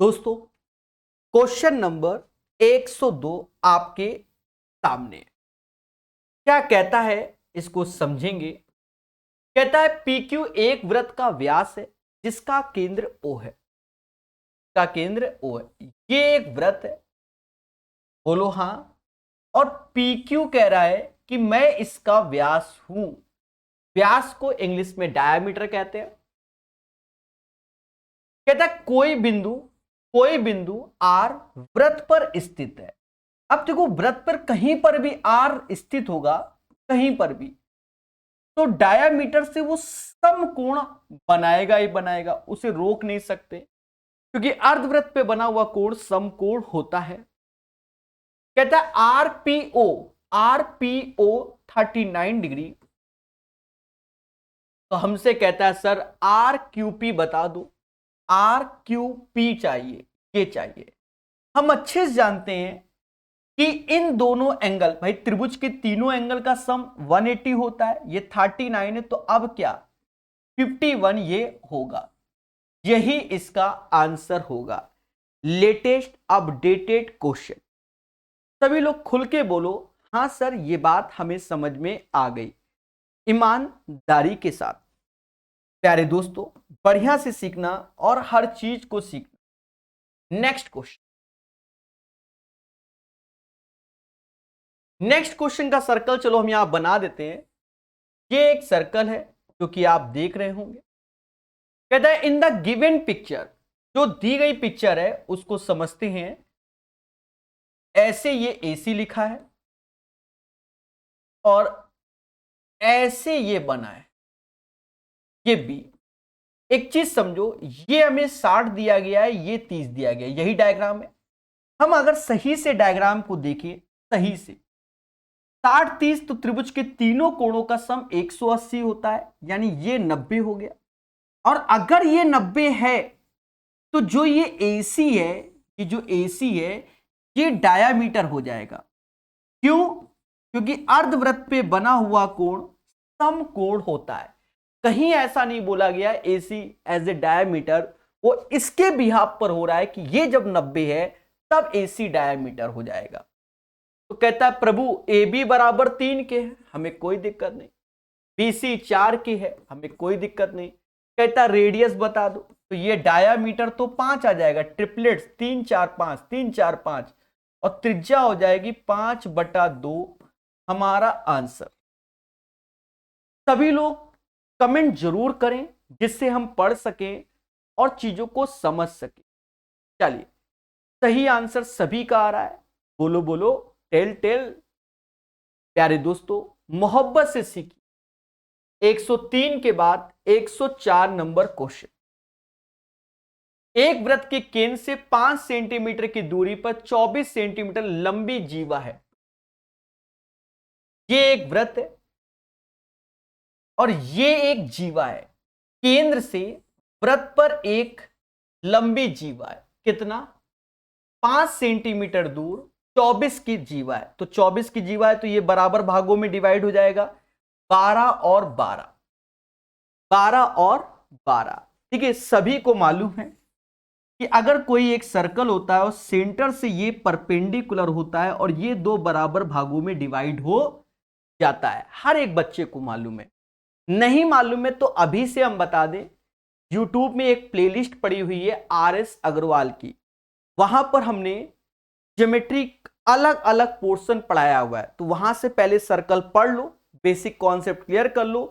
दोस्तों, question number 102 आपके सामने है। क्या कहता है, इसको समझेंगे। कहता है PQ एक वृत्त का व्यास है जिसका केंद्र O है। का केंद्र O है, ये एक वृत्त है। बोलो हां। और PQ कह रहा है कि मैं इसका व्यास हूं। व्यास को इंग्लिश में डायमीटर कहते हैं। कहता है कोई बिंदु R वृत्त पर स्थित है। अब देखो, वृत्त पर कहीं पर भी R स्थित होगा, कहीं पर भी, तो डायामीटर से वो समकोण बनाएगा ही बनाएगा, उसे रोक नहीं सकते, क्योंकि अर्धवृत्त पे बना हुआ कोण समकोण होता है। कहता है आरपीओ 39 डिग्री। तो हमसे कहता है सर RQP बता दो। RQP चाहिए, ये चाहिए। हम अच्छे से जानते हैं कि इन दोनों एंगल, भाई त्रिभुज के तीनों एंगल का सम 180 होता है। ये 39 है, तो अब क्या 51 ये होगा। यही इसका आंसर होगा। Latest updated question. सभी लोग खुल के बोलो, हां सर ये बात हमें समझ में आ गई, ईमानदारी के साथ। प्यारे दोस्तों, बढ़िया से सीखना और हर चीज को सीखना। नेक्स्ट क्वेश्चन का सर्कल चलो हम यहां बना देते हैं। ये एक सर्कल है जो कि आप देख रहे होंगे। कहता है इन द गिवन पिक्चर, जो दी गई पिक्चर है उसको समझते हैं। ऐसे ये AC लिखा है और ऐसे ये बना है, ये B। एक चीज समझो, ये हमें 60 दिया गया है, ये 30 दिया गया है, यही डायग्राम है। हम अगर सही से डायग्राम को देखें, सही से 60-30, तो त्रिभुज के तीनों कोणों का सम 180 होता है, यानी ये 90 हो गया। और अगर ये 90 है तो जो ये AC है, ये जो AC है, ये डायामीटर हो जाएगा। क्यों? क्योंकि अर्धवृत्त पे बना हुआ कोण समकोण होता है। कहीं ऐसा नहीं बोला गया AC एज ए डायामीटर। वो इसके बिहाफ पर हो रहा है कि ये जब 90 है तब AC डायामीटर हो जाएगा। तो कहता है प्रभु AB बराबर 3 के है, हमें कोई दिक्कत नहीं। BC 4 की है, हमें कोई दिक्कत नहीं। कहता रेडियस बता दो, तो ये डायामीटर तो 5 आ जाएगा, ट्रिपलेट्स 3 4 5, 3 4 5, और त्रिज्या हो जाएगी 5/2, हमारा आंसर। सभी लोग कमेंट जरूर करें जिससे हम पढ़ सकें और चीजों को समझ सकें। चलिए, सही आंसर सभी का आ रहा है। बोलो बोलो, टेल टेल। प्यारे दोस्तों, मोहब्बत से सीखिए। 103 के बाद 104 नंबर क्वेश्चन। एक वृत्त के केंद्र से 5 सेंटीमीटर की दूरी पर 24 सेंटीमीटर लंबी जीवा है। ये एक वृत्त है और ये एक जीवा है। केंद्र से वृत्त पर एक लंबी जीवा है। कितना? 5 सेंटीमीटर दूर 24 की जीवा है। तो 24 की जीवा है तो ये बराबर भागों में डिवाइड हो जाएगा, 12 और 12, 12 और 12। ठीक है, सभी को मालूम है कि अगर कोई एक सर्कल होता है और सेंटर से ये परपेंडिकुलर होता है और ये दो बराबर भागों में डिवाइड हो जाता है। हर एक बच्चे को मालूम है। नहीं मालूम है तो अभी से हम बता दें, YouTube में एक प्लेलिस्ट पड़ी हुई है RS अग्रवाल की। वहां पर हमने ज्योमेट्री अलग अलग पोर्शन पढ़ाया हुआ है, तो वहां से पहले सर्कल पढ़ लो, बेसिक कॉन्सेप्ट क्लियर कर लो,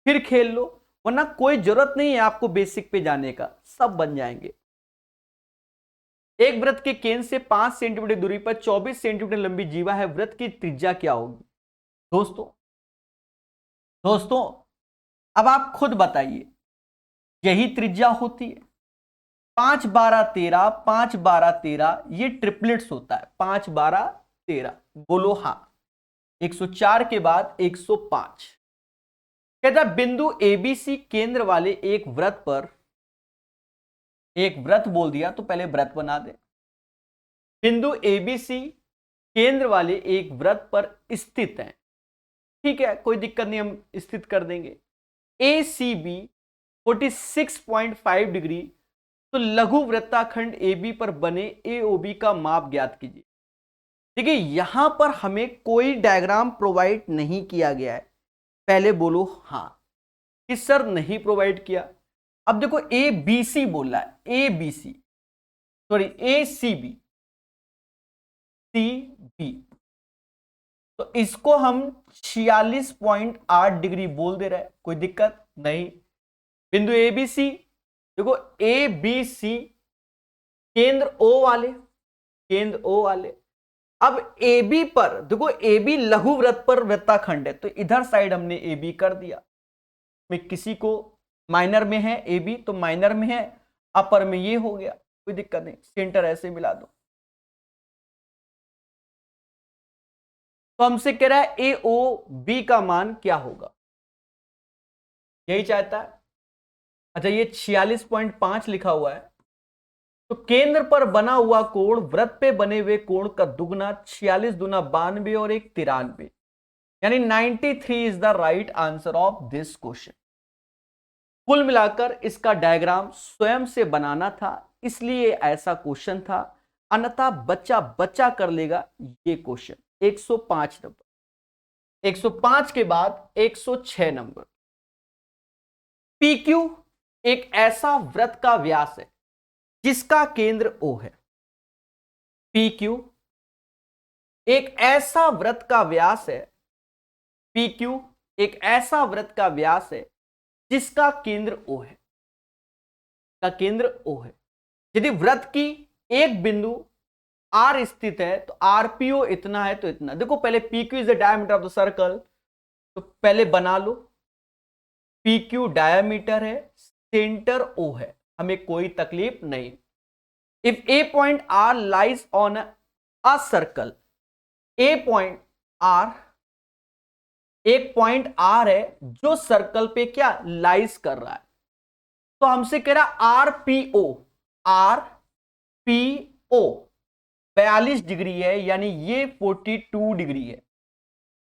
फिर खेल लो, वरना कोई जरूरत नहीं है आपको बेसिक पे जाने का, सब बन जाएंगे। एक वृत्त के केंद्र से 5 सेंटीमीटर दूरी पर 24 सेंटीमीटर लंबी जीवा है। वृत्त की त्रिज्या क्या होगी? दोस्तों अब आप खुद बताइए, यही त्रिज्या होती है। 5 12 13, 5 12 13, ये ट्रिपलेट्स होता है। 5 12 13, बोलो हां। 104 के बाद 105। कहता है बिंदु ABC केंद्र वाले एक वृत्त पर, एक वृत्त बोल दिया तो पहले वृत्त बना दे। बिंदु ABC केंद्र वाले एक वृत्त पर स्थित है। ठीक है, कोई दिक्कत नहीं, हम स्थित कर देंगे। ACB 46.5 डिग्री तो लघु वृत्ताखंड AB पर बने AOB का माप ज्ञात कीजिए। देखिए यहां पर हमें कोई डायग्राम प्रोवाइड नहीं किया गया है, पहले बोलो हां कि सर नहीं प्रोवाइड किया। अब देखो ABC बोल रहा है, ABC सॉरी ACB CB, तो इसको हम 46.8 डिग्री बोल दे रहे हैं, कोई दिक्कत नहीं। बिंदु ABC देखो ABC केंद्र O वाले। अब AB पर देखो AB लघु वृत्त पर वृत्ताखंड है, तो इधर साइड हमने AB कर दिया। में किसी को माइनर में है AB तो माइनर में है, अपर में ये हो गया, कोई दिक्कत नहीं, सेंटर ऐसे मिला दो। तो हमसे कह रहा है AOB का मान क्या होगा, यही चाहता है। अच्छा ये 46.5 लिखा हुआ है, तो केंद्र पर बना हुआ कोण वृत्त पे बने हुए कोण का दुगना, 46 दूना 92 और 1 93, यानी 93 is the right answer of this question. कुल मिलाकर इसका डायग्राम स्वयं से बनाना था, इसलिए ऐसा क्वेश्चन था, अन्यथा बच्चा बच्चा कर लेगा ये क्वेश्चन। 105 नंबर, 105 के बाद 106 नंबर। PQ एक ऐसा वृत्त का व्यास है जिसका केंद्र O है। PQ एक ऐसा वृत्त का व्यास है, PQ एक ऐसा वृत्त का व्यास है जिसका केंद्र O है, का केंद्र O है। यदि वृत्त की एक बिंदु R स्थित है तो RPO इतना है तो इतना। देखो पहले PQ is the diameter of the circle, तो पहले बना लो। PQ डायमीटर है, सेंटर O है, हमें कोई तकलीफ नहीं। If A point R lies on a circle, A point R एक पॉइंट R है जो सर्कल पे क्या लाइज कर रहा है, तो हमसे कह रहा RPO 42 डिग्री है, यानी ये 42 डिग्री है।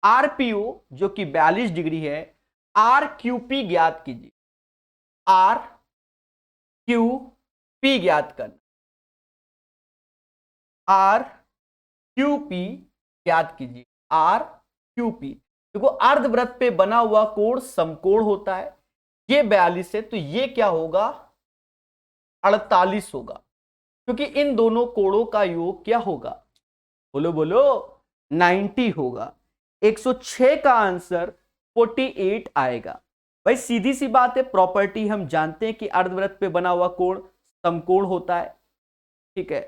RPO जो कि 42 डिग्री है, RQP ज्ञात कीजिए, RQP ज्ञात करना, RQP ज्ञात कीजिए, RQP। देखो अर्धवृत्त पे बना हुआ कोण समकोण होता है, ये 42 है तो ये क्या होगा 48 होगा, क्योंकि इन दोनों कोणों का योग क्या होगा, बोलो बोलो 90 होगा। 106 का आंसर 48 आएगा। भाई सीधी सी बात है, प्रॉपर्टी हम जानते हैं कि अर्धवृत्त पे बना हुआ कोण समकोण होता है। ठीक है,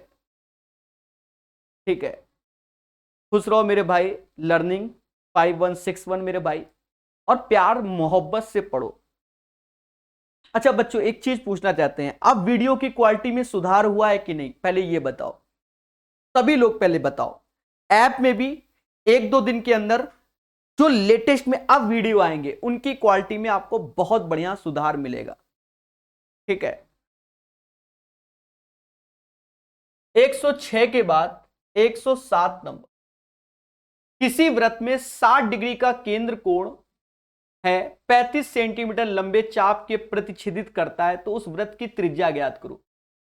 ठीक है, खुश रहो मेरे भाई। लर्निंग 5161 मेरे भाई, और प्यार मोहब्बत से पढ़ो। अच्छा बच्चों एक चीज पूछना चाहते हैं, अब वीडियो की क्वालिटी में सुधार हुआ है कि नहीं, पहले ये बताओ, सभी लोग पहले बताओ। ऐप में भी एक दो दिन के अंदर जो लेटेस्ट में अब वीडियो आएंगे उनकी क्वालिटी में आपको बहुत बढ़िया सुधार मिलेगा। ठीक है, 106 के बाद 107 नंबर। किसी वृत्त में 60 डिग्री का केंद्र कोण है, 35 सेंटीमीटर लंबे चाप के प्रतिच्छेदित करता है, तो उस वृत्त की त्रिज्या ज्ञात करो।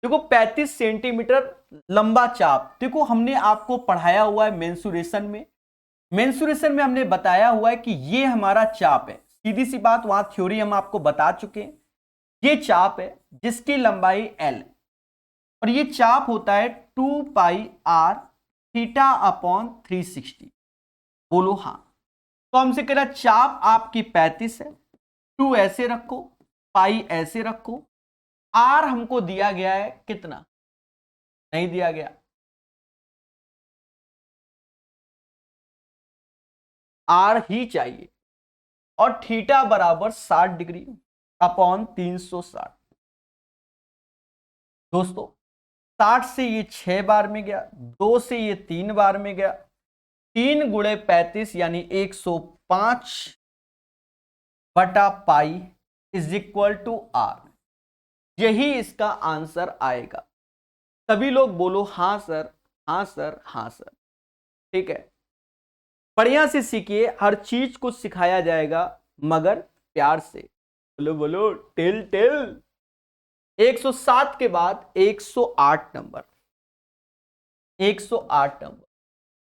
देखो 35 सेंटीमीटर लंबा चाप, देखो हमने आपको पढ़ाया हुआ है मेंसुरेशन में, मेंसुरेशन में हमने बताया हुआ है कि ये हमारा चाप है। सीधी सी बात, वहां थ्योरी हम आपको बता चुके हैं। ये चाप है जिसकी लंबाई L है, और ये चाप होता है 2 पाई R थीटा अपॉन 360। बोलो हाँ। तो हमसे कह रहा चाप आपकी 35 है, 2 ऐसे रखो, पाई ऐसे रखो, R हमको दिया गया है कितना, नहीं दिया गया, R ही चाहिए, और थीटा बराबर 60 डिग्री अपॉन 360। दोस्तों 60 से ये 6 बार में गया, 2 से ये 3 बार में गया, 3 गुणे 35 यानी 105 बटा pi is equal to R। यही इसका आंसर आएगा। सभी लोग बोलो हां सर, हां सर, हां सर। ठीक है, बढ़िया से सीखिए, हर चीज को सिखाया जाएगा मगर प्यार से। बोलो बोलो टेल टेल। 107 के बाद 108 नंबर, 108 नंबर।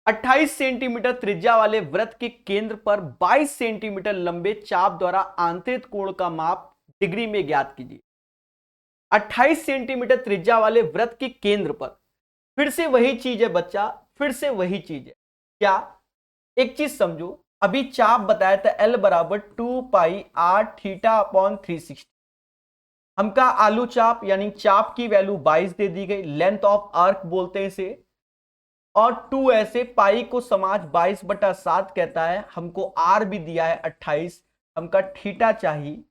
28 सेंटीमीटर त्रिज्या वाले वृत्त के केंद्र पर 22 सेंटीमीटर लंबे चाप द्वारा आंतरिक कोण का माप डिग्री में ज्ञात कीजिए। 28 सेंटीमीटर त्रिज्या वाले वृत्त के केंद्र पर, फिर से वही चीज है बच्चा, फिर से वही चीज है। क्या? एक चीज समझो, अभी चाप बताया था L बराबर 2 पाई r थीटा अपॉन 360। हमका आलू चाप यानी चाप की वैल्यू 22 दे दी गई, लेंथ ऑफ आर्क बोलते हैं इसे, और 2 ऐसे पाई को समाज 22/7 कहता है। हमको आर भी दिया है 28, हमका थीटा चाहिए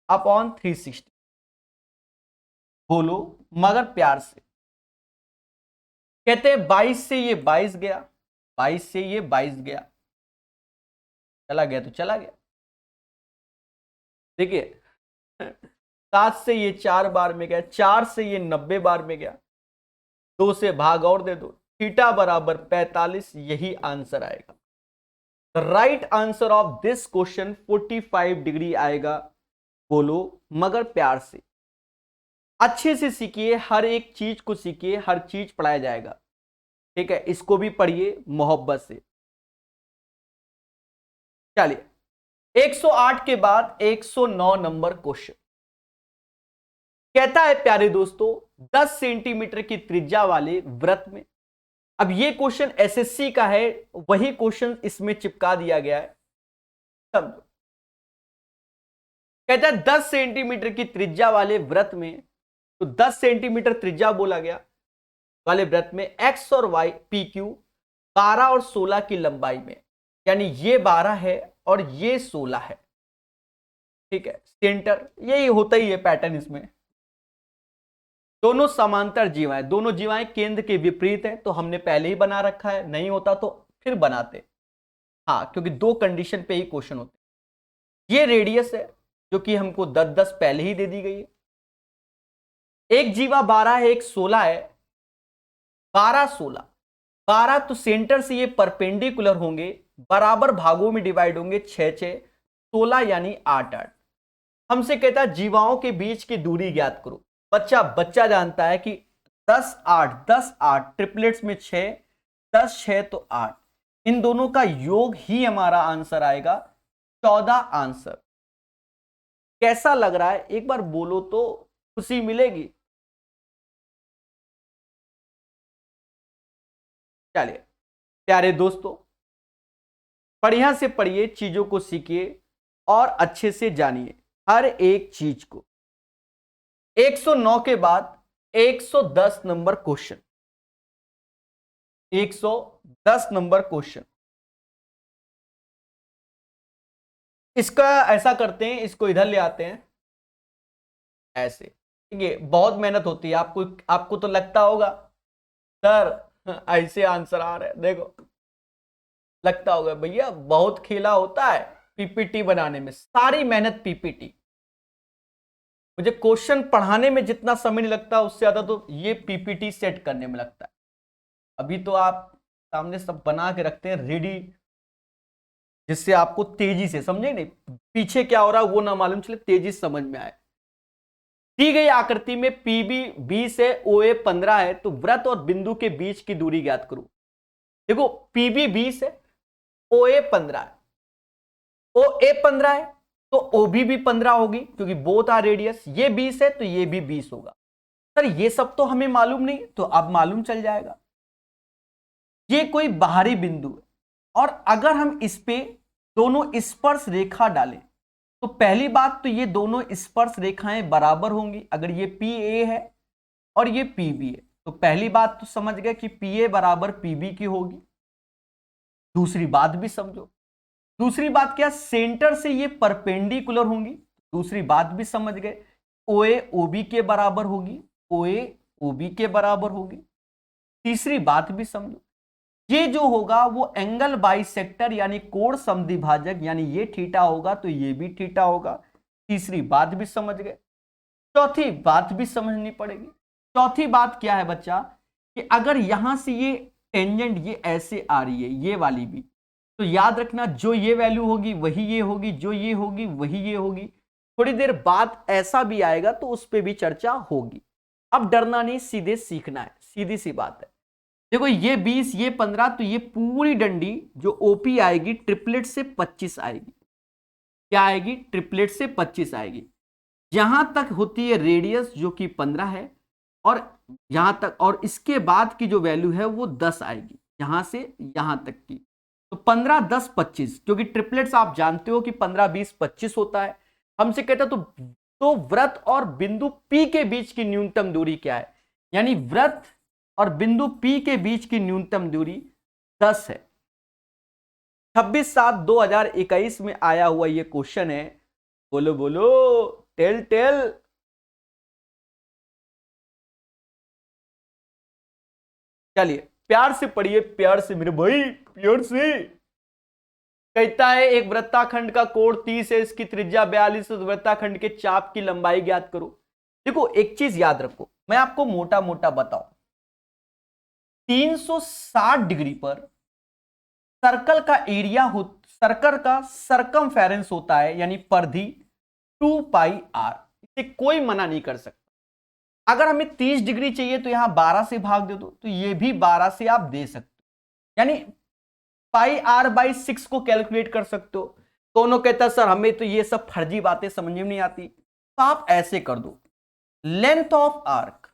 अपॉन 360। बोलो मगर प्यार से। कहते हैं 22 से ये 22 गया, 22 से ये 22 गया, चला गया तो चला गया। देखिए 7 से ये 4 बार में गया, 4 से ये 90 बार में गया, 2 से भाग और दे दो, थीटा बराबर 45, यही आंसर आएगा। The right answer of this question 45 degree आएगा। बोलो मगर प्यार से, अच्छे से सीखिए, हर एक चीज को सीखिए, हर चीज पढ़ाया जाएगा, ठीक है। इसको भी पढ़िए मोहब्बत से। चलिए 108 के बाद 109 नंबर क्वेश्चन कहता है प्यारे दोस्तों, 10 सेंटीमीटर की त्रिज्या वाले वृत्त में, अब ये क्वेश्चन एसएससी का है, वही क्वेश्चन इसमें चिपका दिया गया है, समझो। कहता है 10 सेंटीमीटर की त्रिज्या वाले वृत्त में, तो 10 सेंटीमीटर त्रिज्या बोला गया वाले वृत्त में एक्स और वाई पी क्यू 12 और 16 की लंबाई में, यानी ये 12 है और ये 16 है, ठीक है। सेंटर यही होता ही है पैटर्न इसमें। दोनों समांतर जीवाएं, दोनों जीवाएं केंद्र के विपरीत हैं, तो हमने पहले ही बना रखा है, नहीं होता तो फिर बनाते, हाँ, क्योंकि 2 कंडीशन पे ही क्वेश्चन होते। ये रेडियस है जो कि हमको 10-10 पहले ही दे दी गई है। एक जीवा 12 है, एक 16 है, 12-16, 12 तो सेंटर से ये परपेंडिकुलर होंगे, बराबर भागों में डिवाइड होंगे, 6-6, 16 यानी 8-8। हमसे कहता है जीवाओं के बीच की दूरी ज्ञात करो। बच्चा जानता है कि 10-8, 10-8 ट्रिपलेट्स में 6, 10-6 तो 8, इन दोनों का योग ही हमारा आंसर आएगा 14 आंसर। कैसा लग रहा है एक बार बोलो तो खुशी मिलेगी। चलिए प्यारे दोस्तों, बढ़िया से पढ़िए, चीजों को सीखिए और अच्छे से जानिए हर एक चीज को। 109 के बाद 110 नंबर क्वेश्चन, 110 नंबर क्वेश्चन। इसका ऐसा करते हैं, इसको इधर ले आते हैं ऐसे, ठीक है। बहुत मेहनत होती है, आपको तो लगता होगा सर ऐसे आंसर आ रहे हैं, देखो लगता होगा भैया बहुत खेला होता है पीपीटी बनाने में, सारी मेहनत पीपीटी। मुझे क्वेश्चन पढ़ाने में जितना समय नहीं लगता, उससे ज्यादा तो ये पीपीटी सेट करने में लगता है। अभी तो आप सामने सब बना के रखते हैं रेडी, जिससे आपको तेजी से समझे, नहीं पीछे क्या हो रहा है वो ना मालूम चले, तेजी से समझ में आए। दी गई आकृति में पीबी 20 है, ओए 15 है, तो वृत्त और बिंदु के बीच की दूरी ज्ञात करो। देखो पीबी 20 है, ओए 15 है, ओए 15 है तो ओबी भी 15 होगी, क्योंकि बोथ आर रेडियस। ये 20 है तो ये भी 20 होगा। सर ये सब तो हमें मालूम नहीं, तो अब मालूम चल जाएगा। ये कोई बाहरी बिंदु है, और अगर हम इस पे दोनों स्पर्श रेखा डालें, तो पहली बात तो ये दोनों स्पर्श रेखाएं बराबर होंगी। अगर ये पी ए है और ये पी बी है, तो पहली बात तो समझ गए कि पी ए बराबर पी बी की होगी। दूसरी बात भी समझो, दूसरी बात क्या, सेंटर से ये परपेंडिकुलर होंगी। दूसरी बात भी समझ गए, ओए ओबी के बराबर होगी, ओए ओबी के बराबर होगी। तीसरी बात भी समझो, ये जो होगा वो एंगल बाइसेक्टर यानी कोण समद्विभाजक, यानी ये थीटा होगा तो ये भी थीटा होगा। तीसरी बात भी समझ गए। चौथी बात भी समझनी पड़ेगी। चौथी बात क्या है बच्चा, कि अगर यहां से ये टेंजेंट ये ऐसे आ रही है, ये वाली भी, तो याद रखना जो ये वैल्यू होगी वही ये होगी, जो ये होगी वही ये होगी। थोड़ी देर बाद ऐसा भी आएगा तो उस पर भी चर्चा होगी। अब डरना नहीं, सीधे सीखना है, सीधी सी बात है। देखो ये 20 ये 15, तो ये पूरी डंडी जो ओपी आएगी ट्रिपलेट से 25 आएगी। क्या आएगी? ट्रिपलेट से 25 आएगी। यहां तक होती है रेडियस जो कि 15 है, और यहां तक, और इसके बाद की जो वैल्यू है वो 10 आएगी, यहां से यहां तक की। तो 15 10 25, क्योंकि ट्रिपलेट्स आप जानते हो कि 15 20 25 होता है। हमसे कहता तो वृत्त और बिंदु P के बीच की न्यूनतम दूरी क्या है? यानी वृत्त और बिंदु P के बीच की न्यूनतम दूरी 10 है। 26/7/2021 में आया हुआ ये क्वेश्चन है। बोलो बोलो, टेल टेल। चलिए प्यार से पढ़िए, प्यार से मेरे भाई, प्यार से। कहता है एक वृत्ताखंड का कोण 30 है, इसकी त्रिज्या 42 है, तो वृत्ताखंड के चाप की लंबाई ज्ञात करो। देखो एक चीज याद रखो, मैं आपको मोटा मोटा बताऊं, 360 डिग्री पर सर्कल का एरिया हो, सर्कल का सरकमफेरेंस होता है, यानी परिधि 2πr। इसे कोई मना नहीं कर सकता। अगर हमें 30 डिग्री चाहिए तो यहां 12 से भाग दे दो, तो ये भी 12 से आप दे सकते हो, यानी πr/6 को कैलकुलेट कर सकते हो। दोनों कहता है सर हमें तो ये सब फर्जी बातें समझ में नहीं आती, तो आप ऐसे कर दो, लेंथ ऑफ आर्क,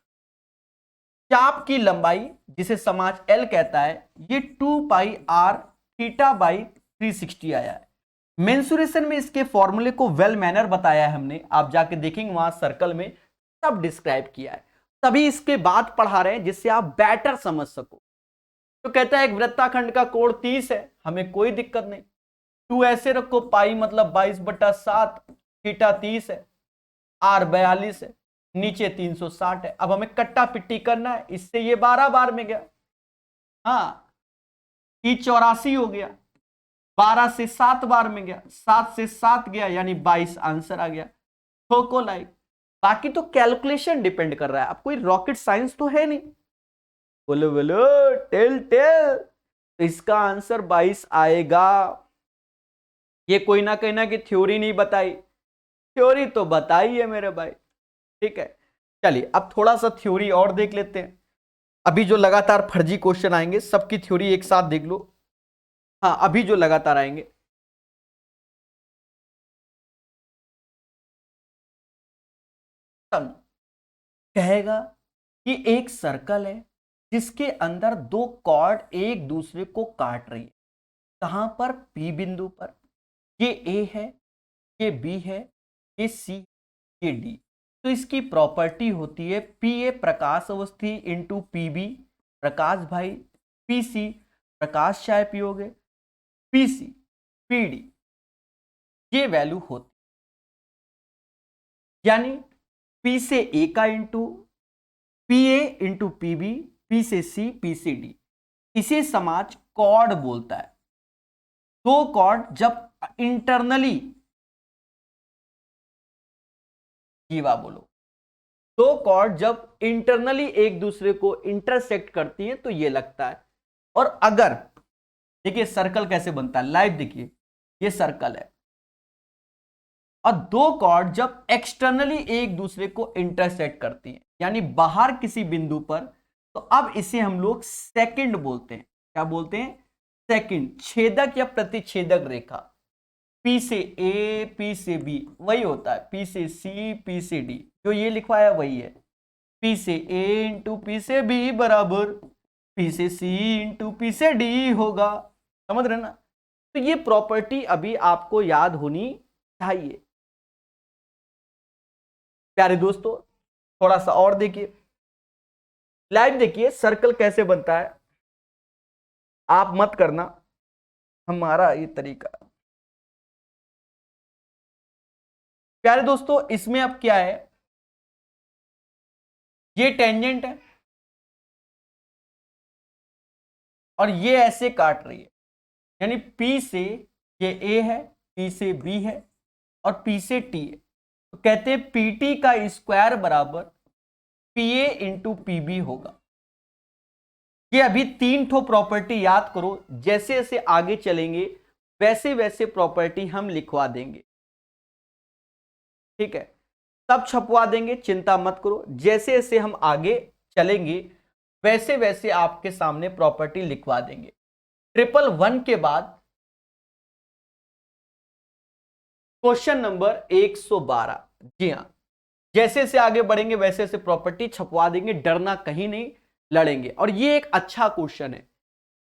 चाप की लंबाई जिसे समाज L कहता है, ये 2πr θ/360 आया है। मेंसुरेशन में इसके फॉर्मूले को वेल मैनर बताया है हमने, आप जाके देखेंगे वहां सर्कल में सब डिस्क्राइब किया है, तभी इसके बाद पढ़ा रहे हैं जिससे आप बेटर समझ सको। तो कहता है एक वृत्ताखंड का कोण 30 है, हमें कोई दिक्कत नहीं, 2 ऐसे रखो, पाई मतलब 22/7, थीटा 30 है, r 42 है, नीचे 360 है। अब हमें कट्टा पिट्टी करना है, इससे ये 12 बार में गया, हाँ ई 84 हो गया, 12 से 7 बार में गया, 7 से 7 गया, यानी 22 आंसर आ गया। ठोको लाइक। बाकी तो कैलकुलेशन डिपेंड कर रहा है, अब कोई रॉकेट साइंस तो है नहीं। बोलो बोलो, टेल टेल। तो इसका आंसर 22 आएगा। ये कोई ना कहना कि थ्योरी नहीं बताई, थ्योरी तो बताई है मेरे भाई, ठीक है। चलिए अब थोड़ा सा थ्योरी और देख लेते हैं। अभी जो लगातार फर्जी क्वेश्चन आएंगे सबकी थ्योरी एक साथ देख लो। हाँ अभी जो लगातार आएंगे, कहेगा कि एक सर्कल है जिसके अंदर 2 कॉर्ड एक दूसरे को काट रही है। कहां पर? P बिंदु पर। ये A है, ये B है, ये C, ये D। तो इसकी प्रॉपर्टी होती है PA प्रकाश अवस्थी इंटू PB प्रकाश भाई, PC प्रकाश चाय पियोगे, PC PD ये वैल्यू होती, यानी P से A का into PA into PB, P से C, P से D, इसे समाज कॉर्ड बोलता है। 2 कॉर्ड जब इंटरनली, जीवा बोलो, 2 कॉर्ड जब इंटरनली एक दूसरे को इंटरसेक्ट करती हैं तो ये लगता है। और अगर देखिए सर्कल कैसे बनता है, लाइव देखिए, ये सर्कल है, और 2 कॉर्ड जब एक्सटर्नली एक दूसरे को इंटरसेक्ट करती हैं, यानी बाहर किसी बिंदु पर, तो अब इसे हम लोग सेकंड बोलते हैं। क्या बोलते हैं? सेकंड। छेदक या प्रतिच्छेदक रेखा, P से A, P से B वही होता है, P से C, P से D, जो ये लिखवाया वही है। P से A इंटू P से B बराबर P से C इंटू P से D होगा। समझ रहे ना? तो ये प्रॉपर्टी अभी आपको याद होनी चाहिए। प्यारे दोस्तों थोड़ा सा और देखिए, लाइव देखिए सर्कल कैसे बनता है। आप मत करना, हमारा ये तरीका। प्यारे दोस्तों इसमें अब क्या है, ये टेंजेंट है और ये ऐसे काट रही है, यानी P से ये A है, P से B है और P से T है। तो कहते हैं PT का स्क्वायर बराबर PA इंटू PB होगा। ये अभी 3 ठो प्रॉपर्टी याद करो, जैसे जैसे आगे चलेंगे वैसे वैसे प्रॉपर्टी हम लिखवा देंगे। ठीक है, सब छपवा देंगे, चिंता मत करो। जैसे जैसे हम आगे चलेंगे वैसे वैसे आपके सामने प्रॉपर्टी लिखवा देंगे। 111 के बाद क्वेश्चन नंबर 112। जी हाँ, जैसे जैसे आगे बढ़ेंगे वैसे वैसे प्रॉपर्टी छपवा देंगे, डरना कहीं नहीं, लड़ेंगे। और ये एक अच्छा क्वेश्चन है,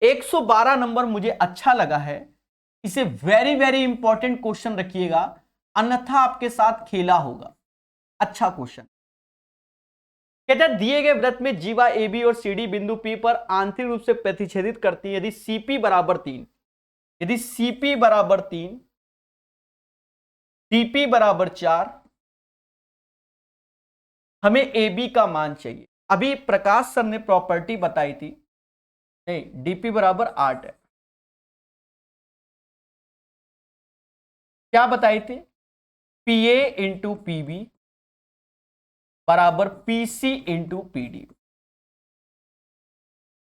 112 नंबर मुझे अच्छा लगा है, इसे वेरी वेरी इंपॉर्टेंट क्वेश्चन रखिएगा, अन्यथा आपके साथ खेला होगा। अच्छा क्वेश्चन कहता है दिए गए वृत्त में जीवा ए बी और सी डी बिंदु पी पर आंतरिक रूप से प्रतिच्छेदित करती है यदि सीपी बराबर 3, यदि सीपी बराबर 3, डीपी बराबर 4, हमें ए बी का मान चाहिए। अभी प्रकाश सर ने प्रॉपर्टी बताई थी, नहीं डीपी बराबर 8 है, क्या बताई थी, पीए इंटू पीबी बराबर पीसी इंटू पीडी।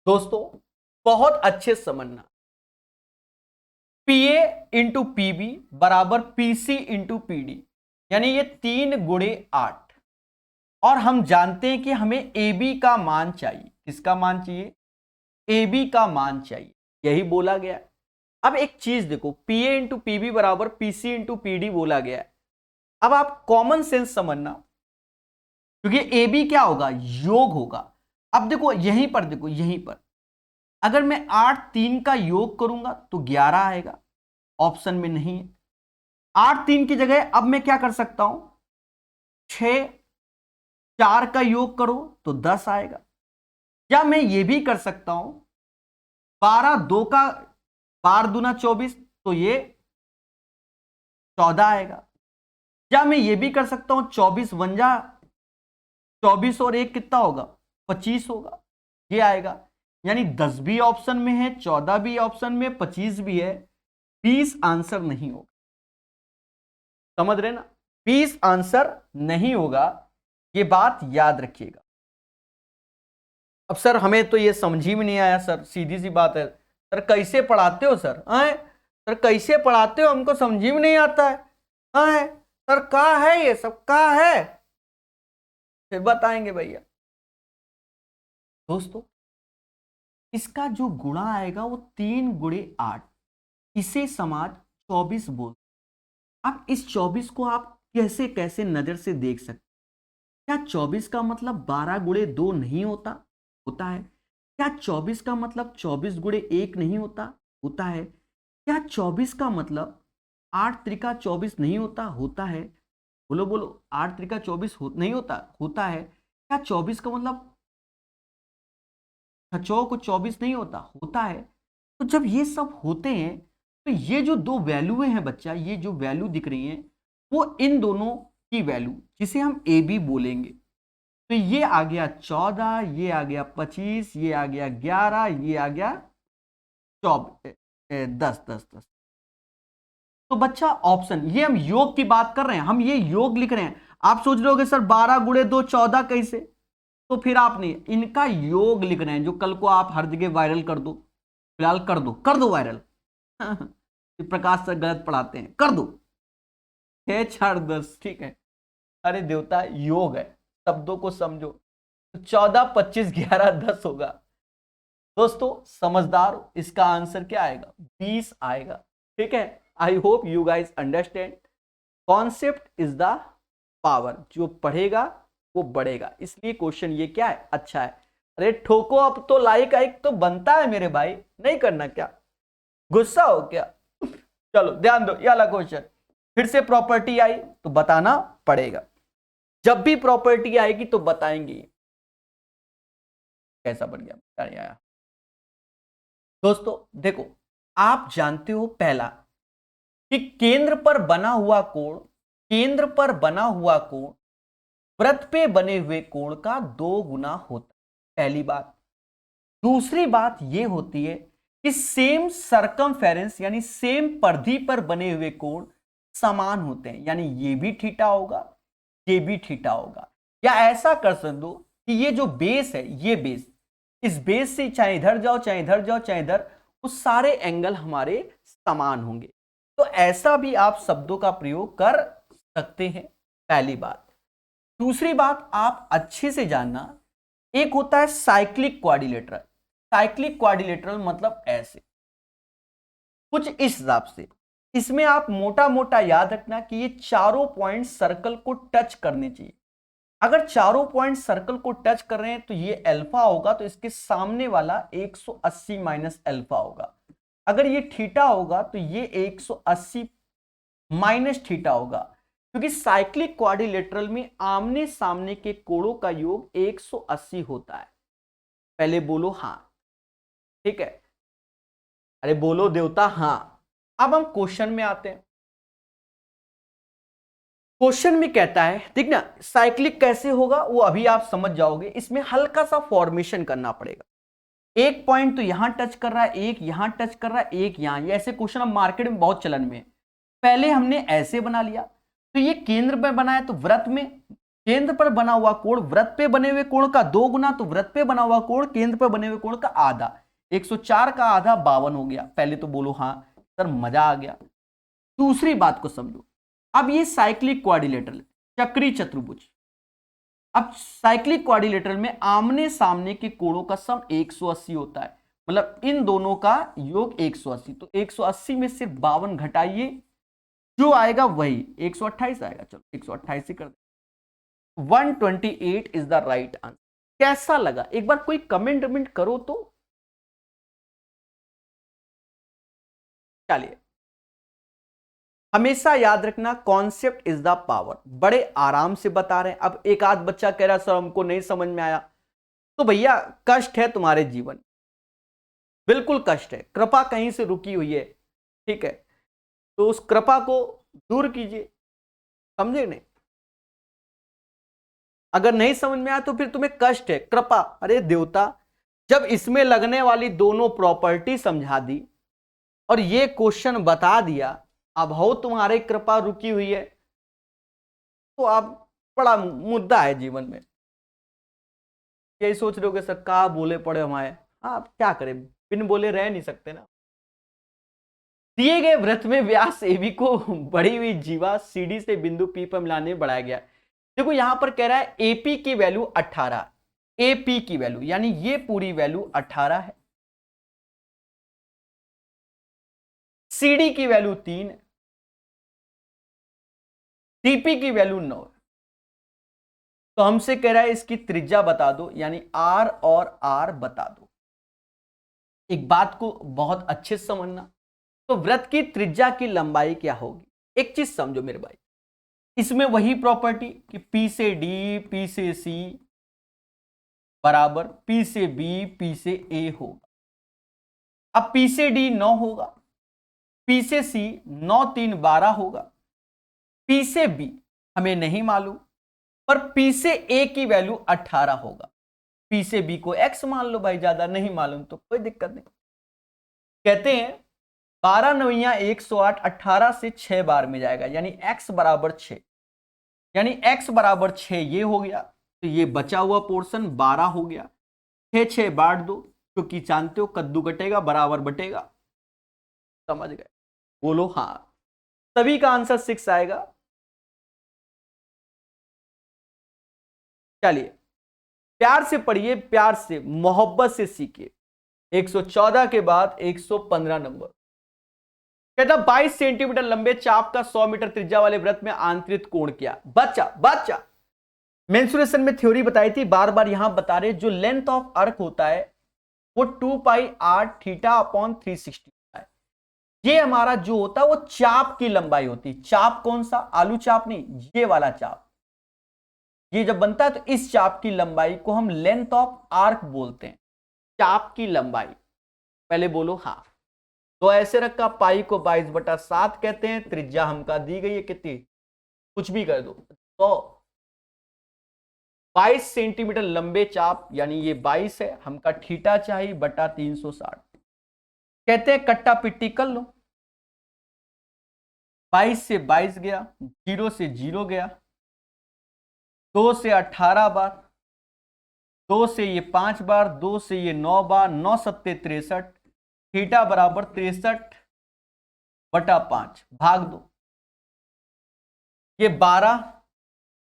दोस्तों बहुत अच्छे समझना, पीए इंटू पीबी बराबर पीसी इंटू पीडी, यानी ये 3 गुणे 8। और हम जानते हैं कि हमें ए बी का मान चाहिए। किसका मान चाहिए, ए बी का मान चाहिए, यही बोला गया है। अब एक चीज देखो, पीए इंटू पीबी बराबर पीसी इंटू पीडी बोला गया है। अब आप कॉमन सेंस समझना, क्योंकि ए बी क्या होगा, योग होगा। अब देखो यहीं पर, देखो यहीं पर अगर मैं 8 3 का योग करूंगा तो 11 आएगा, ऑप्शन में नहीं है। 8 3 की जगह अब मैं क्या कर सकता हूं, 6 4 का योग करो तो 10 आएगा। या मैं ये भी कर सकता हूं 12 2 का 12 दूना 24 तो ये 14 आएगा। या मैं ये भी कर सकता हूं 24 वंजा 24 और 1 कितना होगा, 25 होगा, ये आएगा। यानी 10 भी ऑप्शन में है, 14 भी ऑप्शन में, 25 भी है, 20 आंसर नहीं होगा। समझ रहे ना, 20 आंसर नहीं होगा, ये बात याद रखिएगा। अब सर हमें तो ये समझ ही में नहीं आया सर, सीधी सी बात है सर, कैसे पढ़ाते हो सर, आए सर कैसे पढ़ाते हो, हमको समझ ही में नहीं आता है, आए सर क्या है ये सब, क्या है, फिर बताएंगे भैया। दोस्तों इसका जो गुणा आएगा वो 3 गुणे 8, इसे समाज 24 बोल। अब इस 24 को आप कैसे कैसे नजर से देख सकते, क्या 24 का मतलब 12 गुणे 2 नहीं होता, होता है। क्या 24 का मतलब 24 गुणे 1 नहीं होता, होता है। क्या 24 का मतलब 8 त्रिका 24 नहीं होता, होता है। बोलो बोलो, 8 त्रिका 24 नहीं होता, होता है। क्या 24 का मतलब 6 को 24 नहीं होता, होता है। तो जब ये सब होते हैं तो ये जो दो वैल्यू हैं बच्चा, ये जो वैल्यू दिख रही हैं वो इन दोनों की वैल्यू, जिसे हम ए बी बोलेंगे। तो ये आ गया 14, ये आ गया 25, ये आ गया 11, ये आ गया 10। तो बच्चा ऑप्शन, ये हम योग की बात कर रहे हैं, हम ये योग लिख रहे हैं। आप सोच रहे होगे सर 12 गुणे 2 14 कैसे, तो फिर आपने इनका योग लिख रहे हैं, जो कल को आप हर जगह वायरल कर दो। फिलहाल कर दो वायरल प्रकाश सर गलत पढ़ाते हैं, कर दो 6 4 10, ठीक है। अरे देवता योग है, शब्दों को समझो। तो 14 25 11 10 होगा। दोस्तों समझदार हो, इसका आंसर क्या आएगा, 20 आएगा, ठीक है। I hope you guys understand, concept is the power, जो पढ़ेगा वो बढ़ेगा। इसलिए क्वेश्चन ये क्या है, अच्छा है। अरे ठोको अब तो, लाइक आइक तो बनता है मेरे भाई, नहीं करना क्या, गुस्सा हो क्या चलो ध्यान दो, ये वाला क्वेश्चन फिर से प्रॉपर्टी आई तो बताना पड़ेगा, जब भी प्रॉपर्टी आएगी तो बताएंगे। कैसा बन गया, आया। दोस्तों देखो, आप जानते हो पहला कि केंद्र पर बना हुआ कोण, केंद्र पर बना हुआ कोण वृत्त पे बने हुए कोण का 2 गुना होता है, पहली बात। दूसरी बात यह होती है कि सेम सरकमफेरेंस यानी सेम परिधि पर बने हुए कोण समान होते हैं, यानी ये भी थीटा होगा, ये भी थीटा होगा। या ऐसा कर सकते हो कि ये जो बेस है, ये बेस, इस बेस से चाहे इधर जाओ चाहे इधर जाओ चाहे इधर, उस सारे एंगल हमारे समान होंगे। तो ऐसा भी आप शब्दों का प्रयोग कर सकते हैं। पहली बात। दूसरी बात आप अच्छे से जानना, एक होता है साइक्लिक क्वाड्रिलेटरल। साइक्लिक क्वाड्रिलेटरल मतलब ऐसे कुछ इस हिसाब से। इसमें आप मोटा मोटा याद रखना कि ये चारों पॉइंट सर्कल को टच करने चाहिए। अगर चारों पॉइंट सर्कल को टच कर रहे हैं तो ये अल्फा होगा, तो इसके सामने वाला 180 माइनस अल्फा होगा। अगर ये थीटा होगा तो ये 180 माइनस थीटा होगा, क्योंकि साइक्लिक क्वाड्रिलेटरल में आमने सामने के कोणों का योग 180 होता है। पहले बोलो हां, ठीक है। अरे बोलो देवता हां। अब हम क्वेश्चन में आते हैं। क्वेश्चन में कहता है, ठीक ना, साइक्लिक कैसे होगा वो अभी आप समझ जाओगे। इसमें हल्का सा फॉर्मेशन करना पड़ेगा। एक पॉइंट तो यहां टच कर रहा है, एक यहां टच कर रहा है, एक यहां। ये ऐसे क्वेश्चन अब मार्केट में बहुत चलन में है। पहले हमने ऐसे बना लिया, तो ये केंद्र पर बना है, तो वृत्त में केंद्र पर बना हुआ कोण वृत्त पे बने हुए कोण का 2 गुना, तो वृत्त पे बना हुआ कोण केंद्र पर बने हुए कोण का आधा। 104 का आधा 52 हो गया। पहले तो बोलो हाँ सर, मजा आ गया। दूसरी बात को समझो। अब ये साइक्लिक क्वाड्रिलेटरल, चक्री चतुर्भुज। अब साइक्लिक क्वाड्रिलेटरल में आमने सामने के कोणों का सम 180 होता है, मतलब इन दोनों का योग 180। तो 180 में से 52 घटाइए, जो आएगा वही 128 आएगा। चलो 128 ही कर दे। 128 इज द राइट आंसर। कैसा लगा एक बार कोई कमेंट करो तो। चलिए, हमेशा याद रखना कॉन्सेप्ट इज द पावर। बड़े आराम से बता रहे हैं। अब एक आध बच्चा कह रहा सर हमको नहीं समझ में आया, तो भैया कष्ट है तुम्हारे जीवन, बिल्कुल कष्ट है। कृपा कहीं से रुकी हुई है, ठीक है, तो उस कृपा को दूर कीजिए, समझे नहीं। अगर नहीं समझ में आया तो फिर तुम्हें कष्ट है, कृपा। अरे देवता, जब इसमें लगने वाली दोनों प्रॉपर्टी समझा दी और ये क्वेश्चन बता दिया, अब हो तुम्हारे कृपा रुकी हुई है, तो अब बड़ा मुद्दा है जीवन में। यही सोच रहे हो कि सर कहा बोले पड़े हमारे। हाँ, अब क्या करें, बिन बोले रह नहीं सकते ना। दिए गए वृत्त में व्यास एबी को बढ़ी हुई जीवा सीडी से बिंदु पी पर मिलाने में बढ़ाया गया। देखो यहां पर कह रहा है एपी की वैल्यू 18, एपी की वैल्यू यानी ये पूरी वैल्यू 18 है, सीडी की वैल्यू 3 है, टीपी की वैल्यू 9 है। तो हमसे कह रहा है इसकी त्रिज्या बता दो, यानी आर और आर बता दो। एक बात को बहुत अच्छे से समझना, तो वृत्त की त्रिज्या की लंबाई क्या होगी। एक चीज समझो मेरे भाई, इसमें वही प्रॉपर्टी कि P से D, P से C बराबर P से B, P से A होगा। अब P से D 9 होगा, P से C 9 3 12 होगा, P से B हमें नहीं मालूम, पर P से A की वैल्यू 18 होगा। P से B को X मान लो भाई, ज्यादा नहीं मालूम तो कोई दिक्कत नहीं। कहते हैं 12 9 108, 18 से 6 बार में जाएगा, यानी X बराबर 6, यानी X बराबर 6 ये हो गया। तो ये बचा हुआ पोर्शन 12 हो गया। 6 6 बांट दो, क्योंकि जानते हो कद्दू कटेगा बराबर बटेगा। समझ गए, बोलो हाँ। सभी का आंसर 6 आएगा। चलिए प्यार से पढ़िए, प्यार से मोहब्बत से सीखिए। 114 के बाद 115 नंबर कहता 22 सेंटीमीटर लंबे चाप का 100 मीटर त्रिज्या वाले वृत्त में आंतरिक कोण क्या। बच्चा मेंसुरेशन में थ्योरी बताई थी, बार बार यहां बता रहे, जो लेंथ ऑफ अर्क होता है वो 2 पाई आर थीटा अपॉन 360 होता है। ये हमारा जो होता है वो चाप की लंबाई होती है। चाप कौन सा, आलू चाप नहीं, ये वाला चाप। ये जब बनता है तो इस चाप की लंबाई को हम लेंथ ऑफ आर्क बोलते हैं, चाप की लंबाई। पहले बोलो हाँ। तो ऐसे रखा, पाई को 22/7 कहते हैं, त्रिज्या हमका दी गई है कितनी, कुछ भी कर दो। तो 22 सेंटीमीटर लंबे चाप, यानी ये 22 है, हमका थीटा चाहिए बटा 360। कहते हैं कट्टा पिट्टी कर लो। 22 से 22 गया, 0 से 0 गया, 2 से 18 बार, 2 से ये 5 बार, 2 से ये 9 बार, 9 सत्ते 63, थीटा बराबर 63/5 भाग दो। ये 12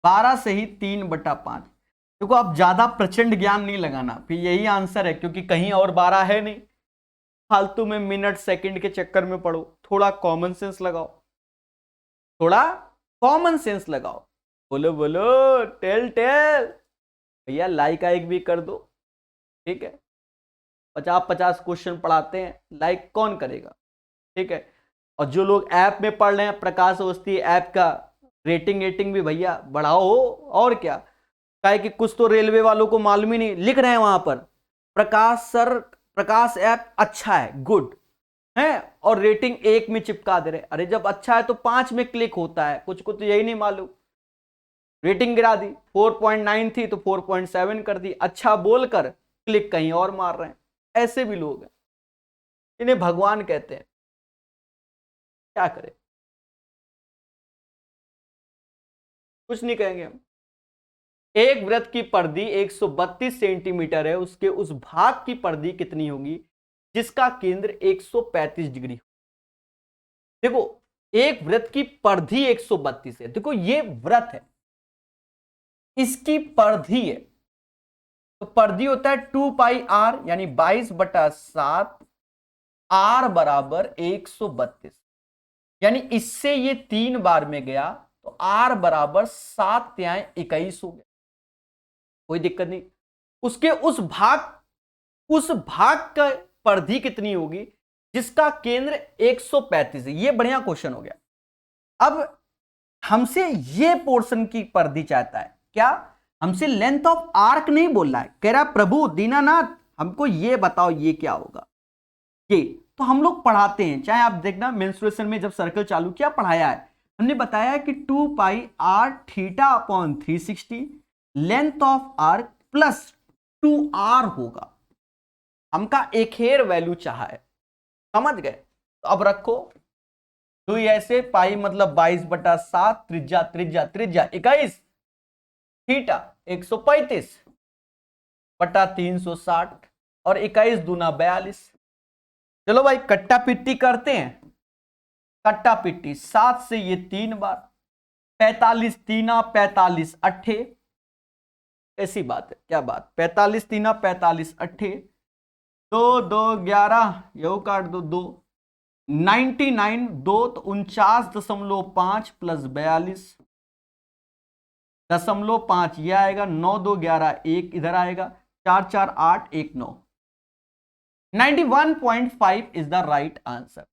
12 से ही 3/5। देखो आप ज्यादा प्रचंड ज्ञान नहीं लगाना, फिर यही आंसर है, क्योंकि कहीं और 12 है नहीं। फालतू में मिनट सेकंड के चक्कर में पड़ो, थोड़ा कॉमन सेंस लगाओ, थोड़ा कॉमन सेंस लगाओ। बोलो बोलो, टेल टेल भैया, लाइक आइक भी कर दो, ठीक है। 50-50 क्वेश्चन पढ़ाते हैं, लाइक कौन करेगा, ठीक है। और जो लोग ऐप में पढ़ रहे हैं, प्रकाश अवस्थी ऐप का रेटिंग भी भैया बढ़ाओ, और क्या। काहे कि कुछ तो रेलवे वालों को मालूम ही नहीं, लिख रहे हैं वहां पर प्रकाश सर, प्रकाश ऐप अच्छा है, गुड है, और रेटिंग 1 में चिपका दे रहे। अरे जब अच्छा है तो 5 में क्लिक होता है, कुछ को तो यही नहीं मालूम। रेटिंग गिरा दी, 4.9 थी तो 4.7 कर दी, अच्छा बोलकर क्लिक कहीं और मार रहे हैं। ऐसे भी लोग हैं, इन्हें भगवान कहते हैं, क्या करें, कुछ नहीं कहेंगे हम। एक वृत्त की परिधि 132 सेंटीमीटर है, उसके उस भाग की परिधि कितनी होगी जिसका केंद्र 135 डिग्री। देखो एक वृत्त की परिधि 132 है, देखो ये वृत्त है, इसकी परिधि है, तो परिधि होता है 2πr, यानी 22/7, r बराबर 132, यानी इससे ये 3 बार में गया तो r बराबर 7×21 हो गया, कोई दिक्कत नहीं। उसके उस भाग का परिधि कितनी होगी जिसका केंद्र 135 है, ये बढ़िया क्वेश्चन हो गया। अब हमसे ये पोर्शन की परिधि चाहता है, क्या हमसे लेंथ ऑफ आर्क नहीं बोल रहा है, कह रहा प्रभु दीनानाथ हमको ये बताओ ये क्या होगा। ये तो हम लोग पढ़ाते हैं, चाहे आप देखना मेंस्ट्रुएशन में जब सर्कल चालू किया पढ़ाया है, हमने बताया कि 2πr θ/360 length of arc plus 2r होगा। हमका एक हेयर वैल्यू चाहा है, समझ गए। तो अब रखो 2 ऐसे, पाई मतलब 22/7, त्रिज्या त्रिज्या त्रिज्या 21, थीटा 135/360 और 21 दूना 42। चलो भाई कट्टा पिट्टी करते हैं, कट्टा पिट्टी 7 से ये 3 बार, 45 3 45 8, ऐसी बात है, क्या बात, 45 3 45 8, 2 2 11, यो काट दो 2, 99 2 तो 49.5 प्लस 42.5 ये आएगा, 9 2 11 1 इधर आएगा, 4 4 8 1 9, 91.5 इज द राइट आंसर।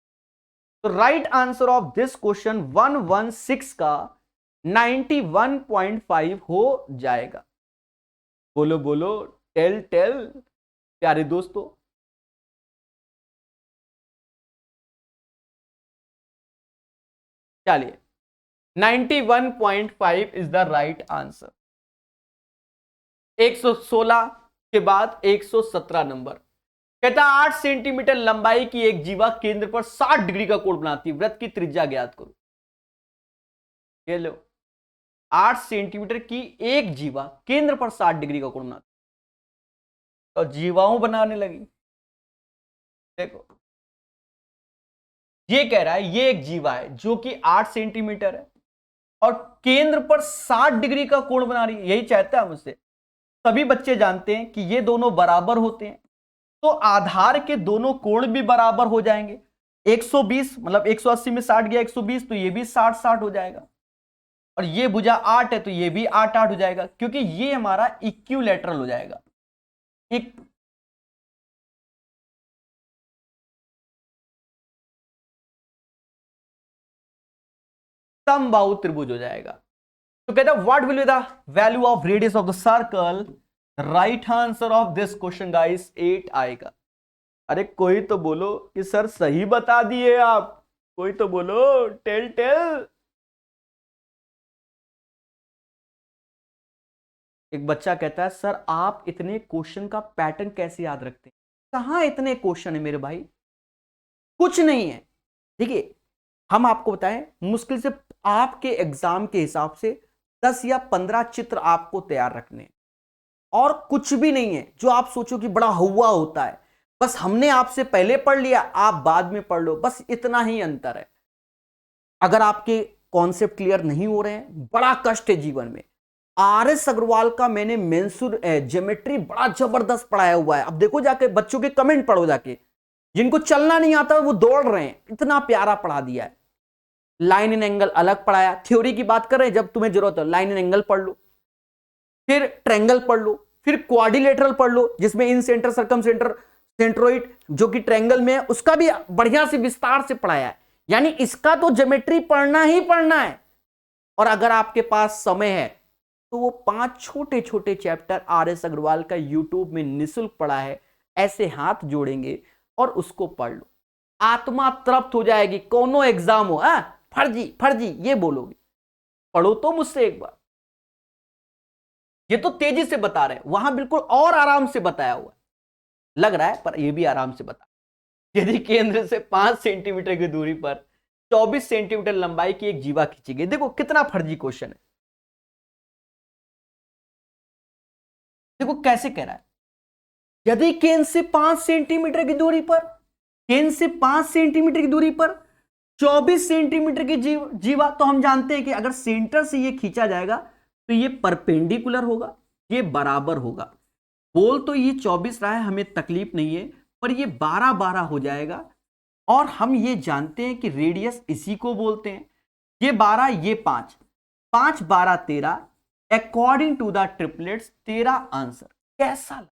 तो right answer of this question 116 का 91.5 हो जाएगा। बोलो बोलो, टेल टेल प्यारे दोस्तों। चलिए 91.5 इज द राइट आंसर। 116 के बाद 117 नंबर कहता 8 सेंटीमीटर लंबाई की एक जीवा केंद्र पर 60 डिग्री का कोण बनाती है, वृत्त की त्रिज्या ज्ञात करो। ये लो 8 सेंटीमीटर की एक जीवा केंद्र पर 60 डिग्री का कोण बनाती है, तो जीवाओं बनाने लगी। देखो ये कह रहा है ये एक जीवा है जो कि 8 सेंटीमीटर है और केंद्र पर 60 डिग्री का कोण बना रही है, यही चाहता है मुझसे। सभी बच्चे जानते हैं कि ये दोनों बराबर होते हैं, तो आधार के दोनों कोण भी बराबर हो जाएंगे। 120 मतलब 180 में 60 गया 120, तो ये भी 60 60 हो जाएगा, और ये भुजा 8 है तो ये भी 8 8 हो जाएगा, क्योंकि ये हमारा इक्विलैटरल हो जाएगा। समबाहु त्रिभुज हो जाएगा। तो कहता है what will be the value of radius of the circle. Right answer of this question guys 8 आएगा। अरे कोई तो बोलो कि सर सही बता दिए आप, कोई तो बोलो, टेल टेल। एक बच्चा कहता है सर आप इतने क्वेश्चन का पैटर्न कैसे याद रखते हैं। कहां इतने क्वेश्चन है मेरे भाई, कुछ नहीं है। देखिए हम आपको बताएं, मुश्किल से आपके एग्जाम के हिसाब से 10 या 15 चित्र आपको तैयार रखने हैं, और कुछ भी नहीं है जो आप सोचो कि बड़ा हुआ होता है। बस हमने आपसे पहले पढ़ लिया, आप बाद में पढ़ लो, बस इतना ही अंतर है। अगर आपके कॉन्सेप्ट क्लियर नहीं हो रहे हैं, बड़ा कष्ट है जीवन में, RS अग्रवाल का मैंने मेंसुर ज्योमेट्री बड़ा जबरदस्त पढ़ाया हुआ है। अब देखो जाके बच्चों के कमेंट पढ़ो जाके, जिनको चलना नहीं आता वो दौड़ रहे हैं, इतना प्यारा पढ़ा दिया है। लाइन एंड एंगल अलग पढ़ाया, थ्योरी की बात कर रहे हैं, जब तुम्हें जरूरत हो लाइन एंड एंगल पढ़ लो, फिर ट्रायंगल पढ़ लो, फिर क्वाड्रिलेटरल पढ़ लो जिसमें इन सेंटर सर्कम सेंटर सेंट्रोइड जो कि ट्रायंगल में है, उसका भी बढ़िया से विस्तार से पढ़ाया है। यानी इसका तो ज्योमेट्री पढ़ना ही पढ़ना है। और अगर आपके पास समय है तो वो 5 छोटे छोटे चैप्टर RS अग्रवाल का यूट्यूब में निःशुल्क पढ़ा है, ऐसे हाथ जोड़ेंगे और उसको पढ़ लो, आत्मा तृप्त हो जाएगी। कोनो एग्जाम हो फर्जी फर्जी ये बोलोगे, पढ़ो तो मुझसे एक बार। ये तो तेजी से बता रहे हैं, वहां बिल्कुल और आराम से बताया हुआ है, लग रहा है पर ये भी आराम से बता। यदि केंद्र से 5 सेंटीमीटर की दूरी पर 24 सेंटीमीटर लंबाई की एक जीवा खींची गई, देखो कितना फर्जी क्वेश्चन है, देखो कैसे कह रहा है। यदि केंद्र से 5 सेंटीमीटर की दूरी पर, केंद्र से 5 सेंटीमीटर की दूरी पर 24 सेंटीमीटर की जीवा, तो हम जानते हैं कि अगर सेंटर से ये खींचा जाएगा तो ये परपेंडिकुलर होगा, ये बराबर होगा। बोल तो ये 24 रहा है, हमें तकलीफ नहीं है, पर ये 12-12 हो जाएगा। और हम ये जानते हैं कि रेडियस इसी को बोलते हैं। ये 12, ये 5, 5 12 13, according to the triplets 13 answer. कैसा लगा?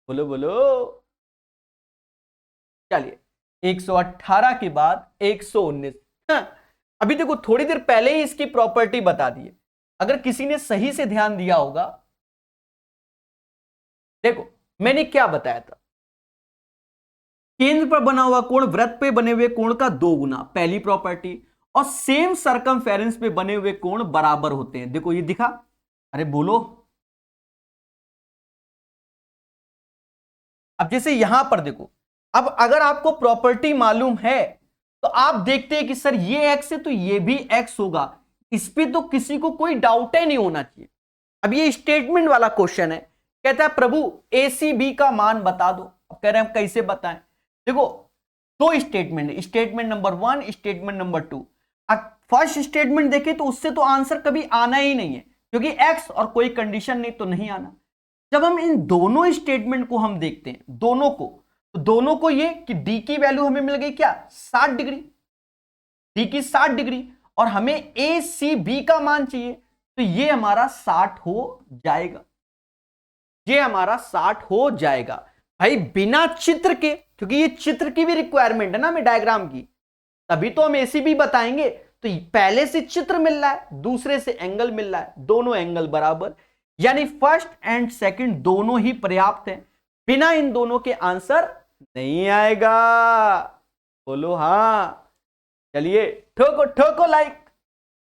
बोलो बोलो। चलिए 118 के बाद 119। अभी देखो थोड़ी देर पहले ही इसकी प्रॉपर्टी बता दी है, अगर किसी ने सही से ध्यान दिया होगा। देखो मैंने क्या बताया था, केंद्र पर बना हुआ कोण वृत्त पे बने हुए कोण का 2 गुना, पहली प्रॉपर्टी। और सेम सरकमफेरेंस पे बने हुए कोण बराबर होते हैं। देखो ये दिखा, अरे बोलो। अब जैसे यहां पर देखो, अब अगर आपको प्रॉपर्टी मालूम है तो आप देखते हैं कि सर ये एक्स है तो ये भी एक्स होगा, इस पे तो किसी को कोई डाउट ही नहीं होना चाहिए। अब ये स्टेटमेंट वाला क्वेश्चन है, कहता है प्रभु ACB का मान बता दो। अब कह रहे हैं हम कैसे बताएं। देखो 2 स्टेटमेंट है, statement number 1, statement number 2। First statement देखे तो उससे तो आंसर कभी आना ही नहीं है, क्योंकि एक्स और कोई कंडीशन नहीं तो नहीं आना। जब हम इन दोनों स्टेटमेंट को हम देखते हैं, दोनों को, तो दोनों को ये कि डी की वैल्यू हमें मिल गई क्या 60 डिग्री, डी की 60 डिग्री, और हमें ACB का मान चाहिए, तो ये हमारा 60 हो जाएगा, ये हमारा 60 हो जाएगा भाई, बिना चित्र के, क्योंकि ये चित्र की भी रिक्वायरमेंट है ना हमें डायग्राम की, तभी तो हम ACB बताएंगे। तो पहले से चित्र मिल रहा है, दूसरे से एंगल मिल रहा है, दोनों एंगल बराबर, यानी फर्स्ट एंड सेकंड दोनों ही पर्याप्त हैं, बिना इन दोनों के आंसर नहीं आएगा। बोलो हां। चलिए ठोको ठोको लाइक।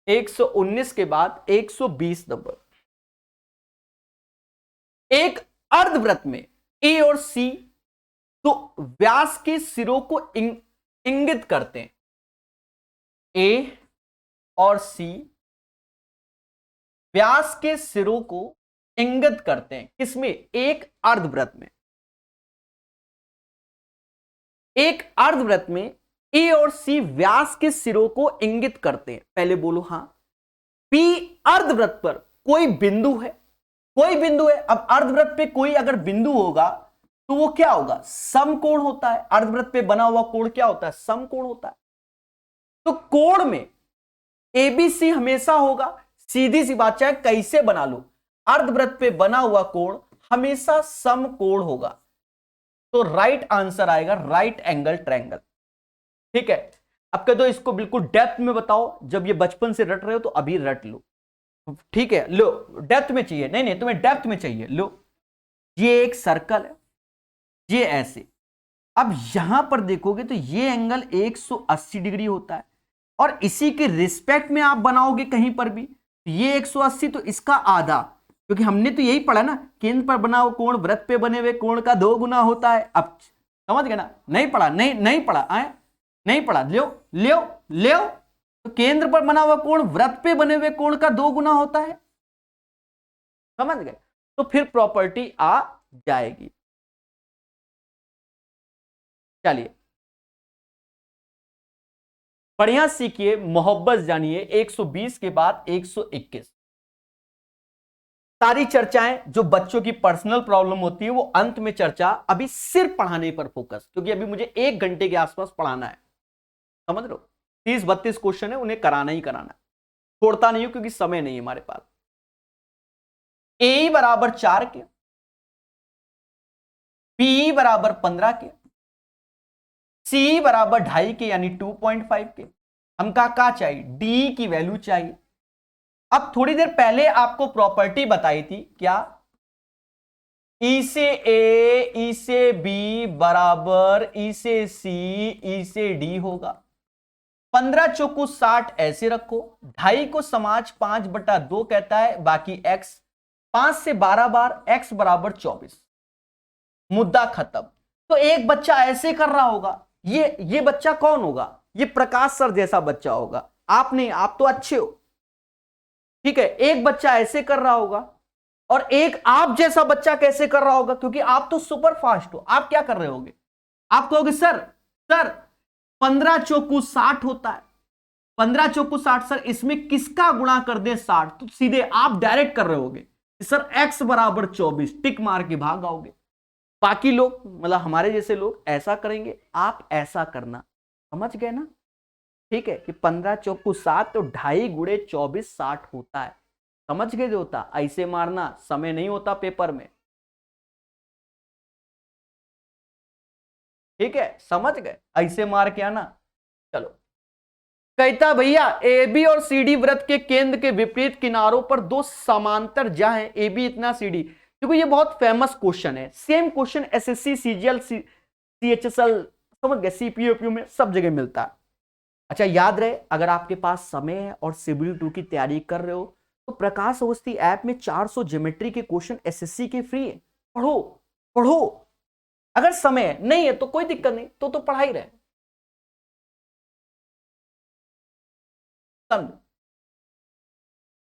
119 के बाद 120 नंबर। एक अर्धवृत्त में A और C तो व्यास के सिरों को इंगित करते हैं। A और C व्यास के सिरों को इंगित करते हैं, किसमें? एक अर्धवृत्त में। एक अर्धवृत्त में A और C व्यास के सिरों को इंगित करते हैं। पहले बोलो हां। P अर्धवृत्त पर कोई बिंदु है, कोई बिंदु है। अब अर्धवृत्त पे कोई अगर बिंदु होगा तो वो क्या होगा? समकोण होता है। अर्धवृत्त पे बना हुआ कोण क्या होता है? समकोण होता है। तो कोण में ABC हमेशा होगा। सीधी सी बात, चाहे कैसे बना लो, अर्धवृत्त पे बना हुआ कोण हमेशा समकोण होगा। तो राइट आंसर आएगा राइट एंगल ट्रायंगल। ठीक है, अब कह दो इसको बिल्कुल डेप्थ में बताओ। जब ये बचपन से रट रहे हो तो अभी रट लो। ठीक है, लो डेप्थ में चाहिए? नहीं नहीं, तुम्हें डेप्थ में चाहिए। लो, ये एक सर्कल है, ये ऐसे। अब यहां पर देखोगे तो ये एंगल 180 डिग्री होता है, और इसी के रिस्पेक्ट में आप बनाओगे कहीं पर भी, ये 180 तो इसका आधा, क्योंकि हमने तो यही पढ़ा ना, केंद्र पर बना हुआ कोण वृत्त पे बने हुए कोण का 2 गुना होता है। अब समझ गए ना? नहीं पढ़ा? नहीं पढ़ा आए, नहीं पढ़ा? लियो। तो केंद्र पर बना हुआ कोण वृत्त पे बने हुए कोण का 2 गुना होता है। समझ गए? तो फिर प्रॉपर्टी आ जाएगी। चलिए बढ़िया सीखिए, मोहब्बत जानिए। 120 के बाद 121। सारी चर्चाएं जो बच्चों की पर्सनल प्रॉब्लम होती है वो अंत में चर्चा, अभी सिर्फ पढ़ाने पर फोकस, क्योंकि अभी मुझे 1 घंटे के आसपास पढ़ाना है, समझ लो। 30-32 क्वेश्चन है, उन्हें कराना ही कराना है, छोड़ता नहीं हूं क्योंकि समय नहीं है हमारे पास। ए बराबर 4 के, पी बराबर 15 के, सी बराबर 2.5 के यानी 2.5 के, हमका क्या चाहिए, डी की वैल्यू चाहिए। अब थोड़ी देर पहले आपको प्रॉपर्टी बताई थी क्या, ई से ए, ई से बी बराबर ई से सी, ई से डी होगा। 15 चौको 60 ऐसे रखो, 2.5 को समाज 5/2 कहता है, बाकी x, 5 से 12 बार x बराबर 24, मुद्दा खत्म। तो एक बच्चा ऐसे कर रहा होगा, ये बच्चा कौन होगा, ये प्रकाश सर जैसा बच्चा होगा, आप नहीं, आप तो अच्छे हो, ठीक है। एक बच्चा ऐसे कर रहा होगा और एक आप जैसा बच्चा कैसे कर रहा होगा, क्योंकि आप तो सुपर फास्ट हो। आप क्या कर रहे होगे, आप कहोगे सर 15 चौकू 60 होता है, 15 चौकू 60 सर, इसमें किसका गुणा कर दे 60, तो सीधे आप डायरेक्ट कर रहे होगे सर x बराबर 24, टिक मार के भाग आओगे। बाकी लोग मतलब हमारे जैसे लोग ऐसा करेंगे, आप ऐसा करना, समझ गए ना, ठीक है, कि 15 चौकू 7 तो 2.5 गुणे 24 60 होता है, समझ गए जो होता, ऐसे मारना, समय नहीं होता पेपर में, ठीक है, समझ गए, ऐसे मार के आना। चलो, कहता भैया ए बी और सी डी वृत्त के केंद्र के विपरीत किनारों पर दो समांतर जा है, ए बी इतना सी डी। देखो ये बहुत फेमस क्वेश्चन है, same question SSC CGL CHSL समझ गए, सीपीयू में सब जगह मिलता है। अच्छा याद रहे, अगर आपके पास समय है और सिविल 2 की तैयारी कर रहे हो तो प्रकाश अवस्थी ऐप में 400 ज्योमेट्री के क्वेश्चन एसएससी के फ्री है, पढ़ो पढ़ो। अगर समय नहीं है तो कोई दिक्कत नहीं, तो पढ़ाई रहे। समझो,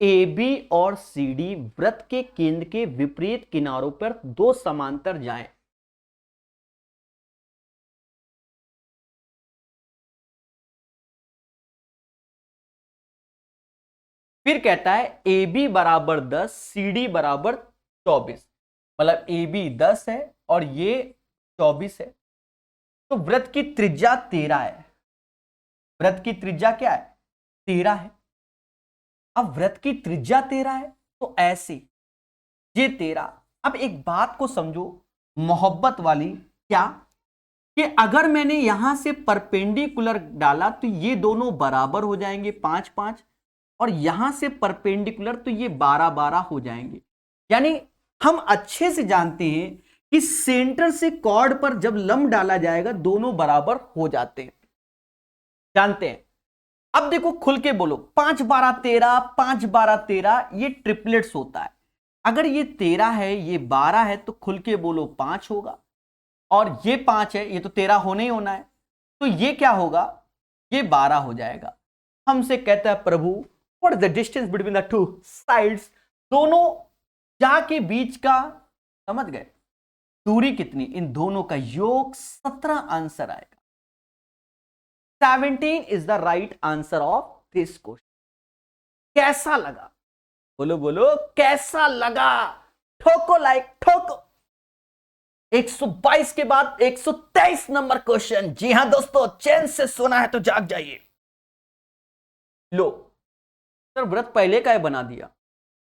ए बी और सी डी वृत्त के केंद्र के विपरीत किनारों पर दो समांतर जाएं। फिर कहता है ए बी बराबर 10, सी डी बराबर 24, मतलब ए बी 10 है और ये 24 है, तो वृत्त की त्रिज्या 13 है। वृत्त की त्रिज्या क्या है, 13 है। अब वृत्त की त्रिज्या 13 है तो ऐसे ये 13। अब एक बात को समझो मोहब्बत वाली, क्या कि अगर मैंने यहां से परपेंडिकुलर डाला तो ये दोनों बराबर हो जाएंगे 5-5, और यहां से परपेंडिकुलर तो ये 12-12 हो जाएंगे। यानी हम अच्छे से जानते हैं कि सेंटर से कॉर्ड पर जब लंब डाला जाएगा दोनों बराबर हो जाते हैं, जानते हैं। अब देखो खुल के बोलो, 5-12-13, 5-12-13, ये ट्रिपलेट्स होता है। अगर ये 13 है ये 12 है तो खुल के बोलो 5 होगा, और ये 5 है, ये तो 13 होने ही होना है, तो ये क्या होगा, ये 12 हो जाएगा। हमसे कहता है प्रभु what is the distance between the two sides, दोनों जा के बीच का, समझ गए, दूरी कितनी, इन दोनों का योग 17 आंसर आएगा। 17 is the right answer of this question. कैसा लगा, बोलो बोलो कैसा लगा, ठोको लाइक ठोको। 122 के बाद 123 नंबर क्वेश्चन। जी हां दोस्तों, चैन से सोना है तो जाग जाइए। लो सर, व्रत पहले का बना दिया,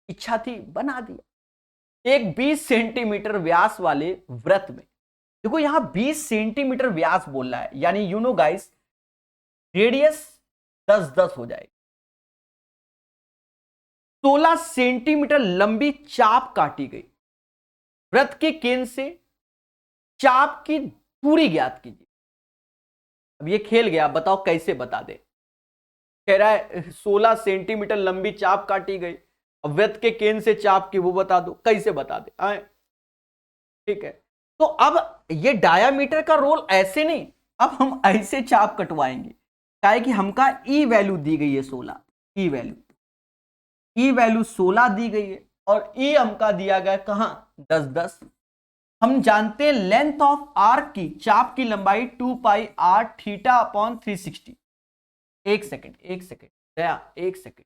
इच्छा थी बना दिया। एक 20 सेंटीमीटर व्यास वाले व्रत में, देखो यहां 20 सेंटीमीटर व्यास बोल रहा है, यानी यू नो गाइस रेडियस 10-10 हो जाएगी। 16 सेंटीमीटर लंबी चाप काटी गई, व्रत के केंद्र से चाप की दूरी ज्ञात कीजिए। अब ये खेल गया, बताओ कैसे बता दे। कह रहा है 16 सेंटीमीटर लंबी चाप काटी गई, अब वृत्त के केंद्र से चाप की वो बता दो, कैसे बता दे आए, ठीक है। तो अब ये डायामीटर का रोल ऐसे नहीं, अब हम ऐसे चाप कटवाएंगे, क्या है कि हमका ई वैल्यू दी गई है 16, ई वैल्यू 16 दी गई है, और ई हमका दिया गया कहां 10-10। हम जानते हैं लेंथ ऑफ आर्क की, चाप की लंबाई 2 पाई r थीटा अपॉन 360। एक सेकंड गया, एक सेकंड।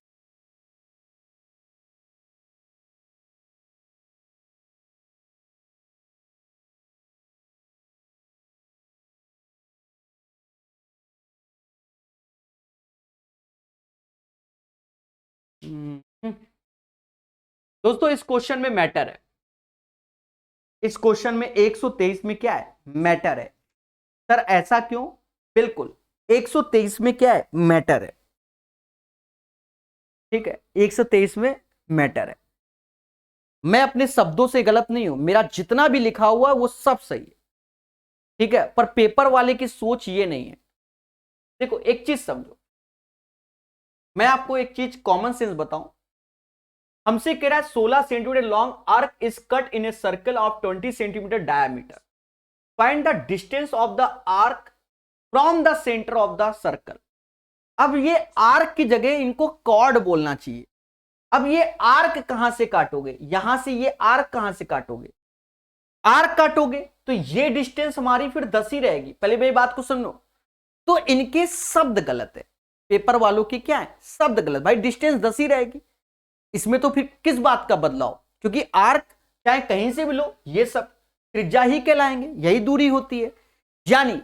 दोस्तों इस क्वेश्चन में मैटर है, इस क्वेश्चन में 123 में क्या है, मैटर है। सर ऐसा क्यों? बिल्कुल 123 में क्या है, मैटर है। ठीक है, 123 में मैटर है। मैं अपने शब्दों से गलत नहीं हूं, मेरा जितना भी लिखा हुआ है वो सब सही है। ठीक है, पर पेपर वाले की सोच ये नहीं है। देखो एक चीज समझो, मैं आपको एक चीज कॉमन सेंस बताऊं। हमसे कह रहा है 16 centimetre long arc is cut in a circle of 20 centimetre diameter, find the distance of the arc from the centre of the circle. अब ये आर्क की जगह इनको कॉर्ड बोलना चाहिए। अब ये आर्क कहां से काटोगे, यहां से ये आर्क कहां से काटोगे, आर्क काटोगे तो ये डिस्टेंस हमारी फिर 10 ही रहेगी। पहले मेरी बात को सुनो, तो इनके शब्द गलत है, पेपर वालों की क्या है, शब्द गलत। भाई डिस्टेंस 10 ही रहेगी, इसमें तो फिर किस बात का बदलाव, क्योंकि आर्क चाहे कहीं से भी लो ये सब त्रिज्या ही कहलाएंगे, यही दूरी होती है। यानी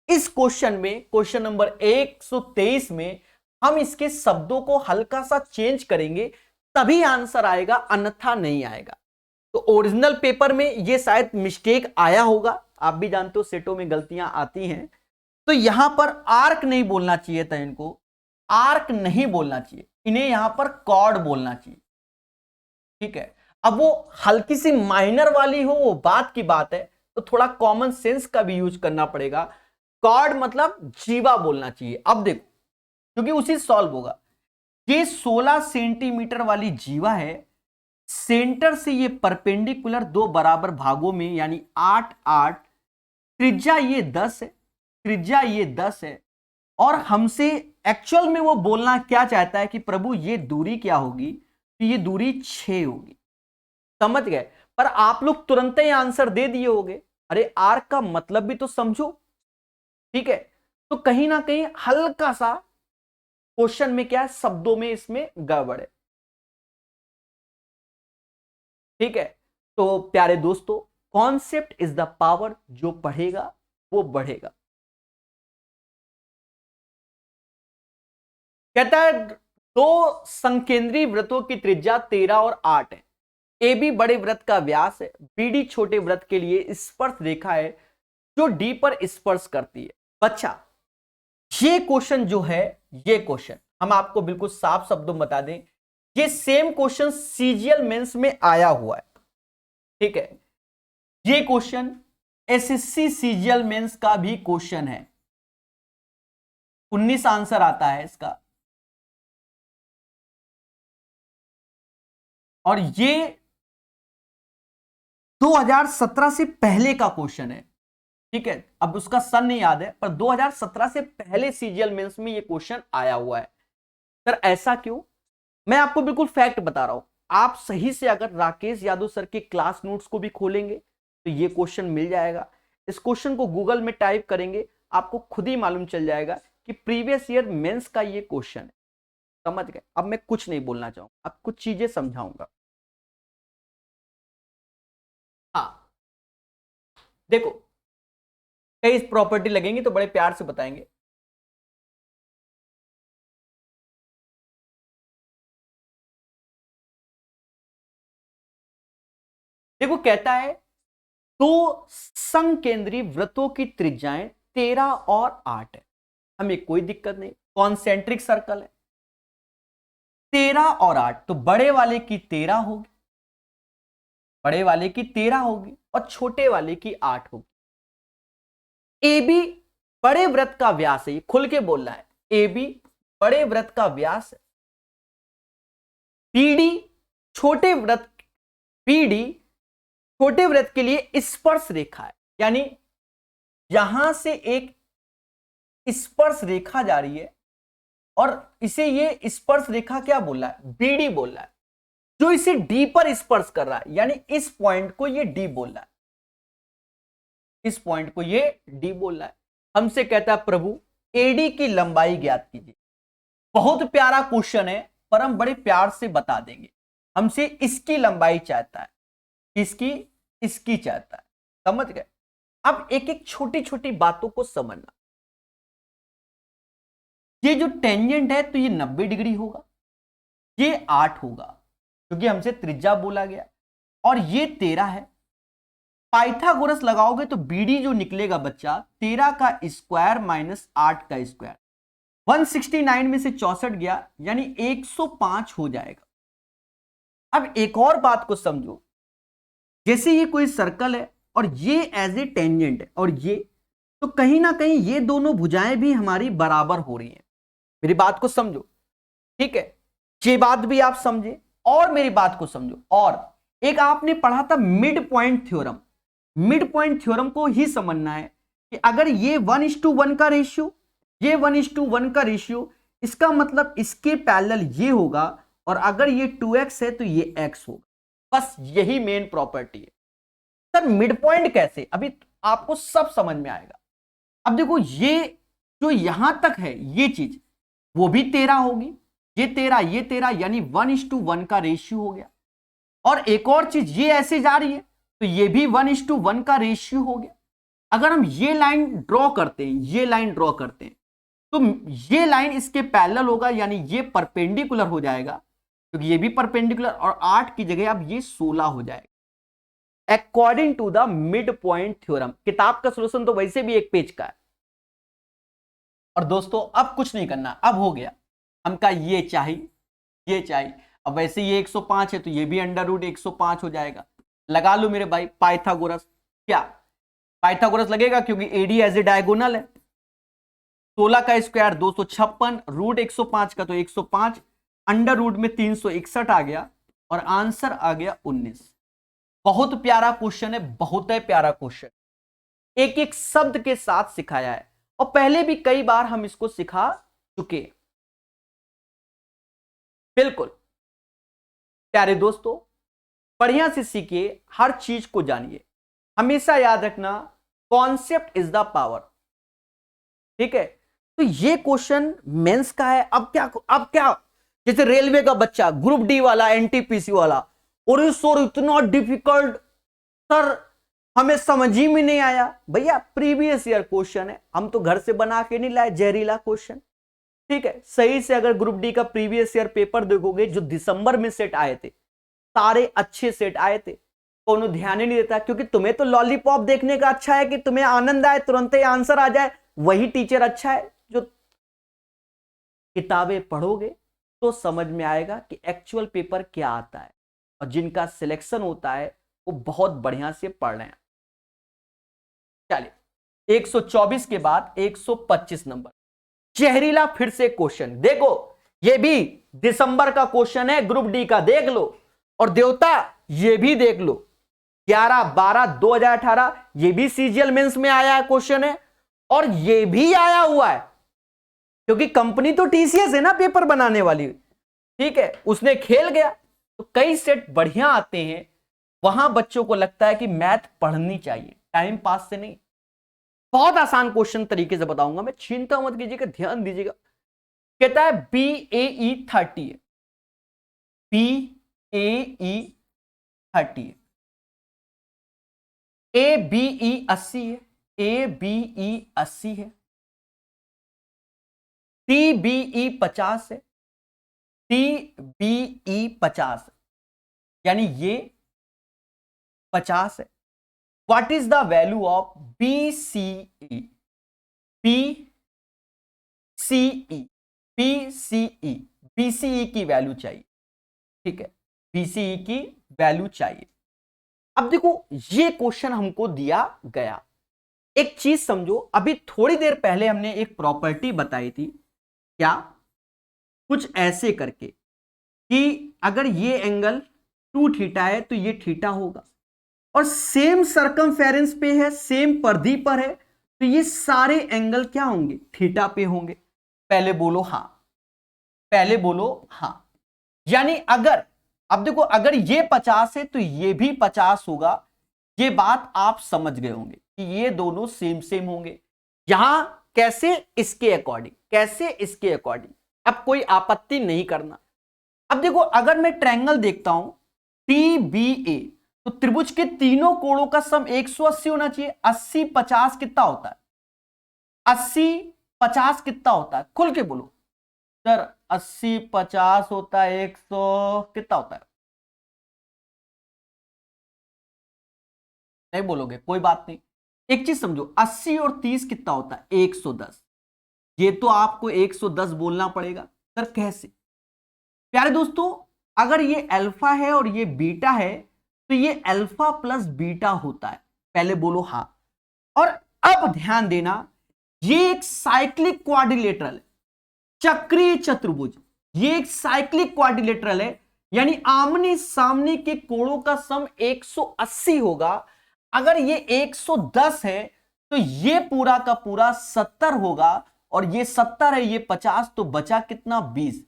इस क्वेश्चन में, क्वेश्चन नंबर 123 में हम इसके शब्दों को हल्का सा चेंज करेंगे तभी आंसर आएगा, अन्यथा नहीं आएगा। तो ओरिजिनल पेपर में ये शायद मिस्टेक आया होगा, आप भी जानते हो सेटों में गलतियां आती हैं। तो यहां पर आर्क नहीं बोलना चाहिए था, इनको आर्क नहीं बोलना चाहिए, इन्हें यहां पर कॉर्ड बोलना चाहिए। ठीक है, अब वो हल्की सी माइनर वाली हो वो बात की बात है, तो थोड़ा कॉमन सेंस का भी यूज करना पड़ेगा। कॉर्ड मतलब जीवा बोलना चाहिए। अब देखो, क्योंकि उसी सॉल्व होगा। ये 16 सेंटीमीटर वाली जीवा है, सेंटर से ये परपेंडिकुलर दो बराबर भागों में, यानी 8 8, त्रिज्या ये 10 है, त्रिज्या ये 10 है। और हमसे एक्चुअल में वो बोलना क्या चाहता है कि प्रभु ये दूरी क्या होगी, तो ये दूरी 6 होगी। समझ गए? पर आप लोग तुरंत ही आंसर दे दिए होगे। अरे आर्क का मतलब भी तो समझो। ठीक है, तो कहीं ना कहीं हल्का सा क्वेश्चन में क्या है, शब्दों में इसमें गड़बड़ है। ठीक है, तो प्यारे दोस्तों, कॉन्सेप्ट इज द पावर, जो पढ़ेगा वो बढ़ेगा। कहता है दो संकेंद्रीय वृत्तों की त्रिज्या 13 और 8 है। ए बी बड़े वृत्त का व्यास है, बी डी छोटे वृत्त के लिए स्पर्श रेखा है जो डी पर स्पर्श करती है। बच्चा ये क्वेश्चन जो है, ये क्वेश्चन हम आपको बिल्कुल साफ शब्दों में बता दें, ये सेम क्वेश्चन सीजीएल मेंस में आया हुआ है। ठीक है, ये क्वेश्चन एसएससी सीजीएल मेंस का भी क्वेश्चन है, 19 आंसर आता है इसका। और ये 2017 से पहले का क्वेश्चन है। ठीक है, अब उसका सन नहीं याद है, पर 2017 से पहले सीजीएल मेंस में ये क्वेश्चन आया हुआ है। सर ऐसा क्यों? मैं आपको बिल्कुल फैक्ट बता रहा हूं। आप सही से अगर राकेश यादव सर के क्लास नोट्स को भी खोलेंगे तो ये क्वेश्चन मिल जाएगा। इस क्वेश्चन को गूगल में टाइप करेंगे, आपको खुद ही मालूम चल जाएगा कि प्रीवियस ईयर मेंस का ये क्वेश्चन है। समझ गए? अब मैं कुछ नहीं बोलना चाहूंगा, अब कुछ चीजें समझाऊंगा। हाँ देखो, कई प्रॉपर्टी लगेंगी तो बड़े प्यार से बताएंगे। देखो कहता है दो संकेंद्रीय वृत्तों की त्रिज्याएं 13 और 8 है, हमें कोई दिक्कत नहीं, कॉन्सेंट्रिक सर्कल है। 13 और 8, तो बड़े वाले की 13 होगी, बड़े वाले की 13 होगी और छोटे वाले की 8 होगी। ए बी बड़े वृत्त का व्यास है, ये खुल के बोल रहा है, ए बी बड़े वृत्त का व्यास है। पीडी छोटे वृत्त, पीडी छोटे वृत्त के लिए स्पर्श रेखा है, यानी यहां से एक स्पर्श रेखा जा रही है और इसे ये स्पर्श रेखा क्या बोल रहा है, बीडी बोल रहा है, जो इसे डी पर स्पर्श कर रहा है, यानी इस पॉइंट को ये डी बोल रहा है, इस पॉइंट को ये डी बोल रहा है। हमसे कहता है प्रभु एडी की लंबाई ज्ञात कीजिए। बहुत प्यारा क्वेश्चन है, पर हम बड़े प्यार से बता देंगे। हमसे इसकी लंबाई चाहता है, इसकी इसकी चाहता है। समझ गए? अब एक एक छोटी छोटी बातों को समझना। ये जो टेंजेंट है तो ये 90 डिग्री होगा, ये 8 होगा क्योंकि हमसे त्रिज्या बोला गया, और ये 13 है। पाइथागोरस लगाओगे तो बीडी जो निकलेगा बच्चा 13 का स्क्वायर माइनस 8 का स्क्वायर, 169 में से 64 गया यानी 105 हो जाएगा। अब एक और बात को समझो, जैसे ये कोई सर्कल है और ये एज ए टेंजेंट है और ये, तो कहीं ना कहीं ये दोनों भुजाएं भी हमारी बराबर हो रही हैं। मेरी बात को समझो, ठीक है, ये बात भी आप समझे और मेरी बात को समझो। और एक आपने पढ़ा था mid point theorem, mid point theorem को ही समझना है कि अगर ये 1:1 का रेशियो, ये 1:1 का रेशियो, इसका मतलब इसके पैरेलल ये होगा, और अगर ये 2x है तो ये x होगा। बस यही मेन प्रॉपर्टी है। सर मिड पॉइंट कैसे, अभी आपको सब समझ में आएगा। अब देखो ये जो यहां तक है ये चीज, वो भी 13 होगी, ये 13 ये 13, यानी 1:1 का रेशियो हो गया। और एक और चीज, ये ऐसे जा रही है तो ये भी 1:1 का रेशियो हो गया। अगर हम ये लाइन ड्रॉ करते हैं, ये लाइन ड्रॉ करते हैं, तो ये लाइन इसके पैरेलल होगा, यानी ये परपेंडिकुलर हो जाएगा, क्योंकि ये भी परपेंडिकुलर, और 8 की जगह अब ये 16 हो जाएगा according to the midpoint theorem. किताब का सोल्यूशन तो वैसे भी एक पेज का है। और दोस्तों अब कुछ नहीं करना, अब हो गया, हमका ये चाहिए, ये चाहिए। अब वैसे ये 105 है तो ये भी √105 हो जाएगा। लगा लो मेरे भाई पाइथागोरस। क्या पाइथागोरस लगेगा, क्योंकि एडी एज ए डायगोनल है। 16 का स्क्वायर 256, √105 का तो 105, अंडर रूट में 361 आ गया, और आंसर आ गया 19। बहुत प्यारा क्वेश्चन है, बहुत है प्यारा क्वेश्चन, एक एक शब्द के साथ सिखाया है, और पहले भी कई बार हम इसको सिखा चुके। बिल्कुल प्यारे दोस्तों, बढ़िया से सीखिए, हर चीज को जानिए। हमेशा याद रखना, कॉन्सेप्ट इज द पावर। ठीक है, तो ये क्वेश्चन मेंस का है। अब क्या जैसे रेलवे का बच्चा, ग्रुप डी वाला, एनटीपीसी वाला, और इस और इतना डिफिकल्ट सर हमें समझ ही में नहीं आया। भैया प्रीवियस ईयर क्वेश्चन है, हम तो घर से बना के नहीं लाए जहरीला क्वेश्चन। ठीक है, सही से अगर ग्रुप डी का प्रीवियस ईयर पेपर देखोगे जो दिसंबर में सेट आए थे, सारे अच्छे सेट आए थे, कोनो ध्यान ही नहीं देता, क्योंकि तुम्हें तो लॉलीपॉप देखने का अच्छा है कि तुम्हें आनंद आए, तुरंत ही आंसर आ जाए, वही टीचर अच्छा है। जो किताबें पढ़ोगे तो समझ में आएगा कि एक्चुअल पेपर क्या आता है, और जिनका सिलेक्शन होता है वो बहुत बढ़िया से पढ़ रहे हैं। चलिए 124 के बाद 125 नंबर, जहरीला फिर से क्वेश्चन। देखो ये भी दिसंबर का क्वेश्चन है, ग्रुप डी का, देख लो। और देवता ये भी देख लो, 11/12/2018, ये भी सीजीएल मेंस में आया है क्वेश्चन है, और ये भी आया हुआ है, क्योंकि कंपनी तो टीसीएस है ना पेपर बनाने वाली। ठीक है, उसने खेल गया। तो कई सेट बढ़िया आते हैं, वहां बच्चों को लगता है कि मैथ पढ़नी चाहिए, टाइम पास से नहीं। बहुत आसान क्वेश्चन तरीके से बताऊंगा मैं, चिंता मत कीजिएगा, ध्यान दीजिएगा। कहता है BAE 30 है, BAE 30 है, ABE 80 है, ABE 80 है, TBE 50 है, TBE 50 है, यानी ये 50 है। What is the value of BCE? BCE की वैल्यू चाहिए। ठीक है, BCE की वैल्यू चाहिए। अब देखो ये क्वेश्चन हमको दिया गया, एक चीज समझो, अभी थोड़ी देर पहले हमने एक प्रॉपर्टी बताई थी, क्या, कुछ ऐसे करके कि अगर ये एंगल 2θ है तो ये θ होगा, और सेम सरकमफेरेंस पे है, सेम परिधि पर है, तो ये सारे एंगल क्या होंगे, θ पे होंगे। पहले बोलो हां, पहले बोलो हां। यानी अगर, अब देखो अगर ये 50 है तो ये भी 50 होगा। ये बात आप समझ गए होंगे कि ये दोनों सेम सेम होंगे। यहां कैसे, इसके अकॉर्डिंग, कैसे इसके अकॉर्डिंग, अब कोई आपत्ति नहीं करना। अब देखो अगर मैं ट्रायंगल देखता हूं TBA, तो त्रिभुज के तीनों कोणों का सम 180 होना चाहिए। 80 50 कितना होता है, 80 50 कितना होता है, खुल के बोलो सर। 80 50 होता है 100, कितना होता है? नहीं बोलोगे, कोई बात नहीं। एक चीज समझो, 80 और 30 कितना होता है? 110। ये तो आपको 110 बोलना पड़ेगा। सर कैसे? प्यारे दोस्तों, अगर ये अल्फा है और ये बीटा है तो ये अल्फा प्लस बीटा होता है। पहले बोलो हाँ। और अब ध्यान देना, ये एक साइक्लिक क्वाड्रिलेटरल है, चक्रीय चतुर्भुज। ये एक साइक्लिक क्वाड्रिलेटरल है, यानी आमने सामने के कोणों का सम 180 होगा। अगर ये 110 है तो ये पूरा का पूरा 70 होगा, और ये 70 है, ये 50, तो बचा कितना? 20।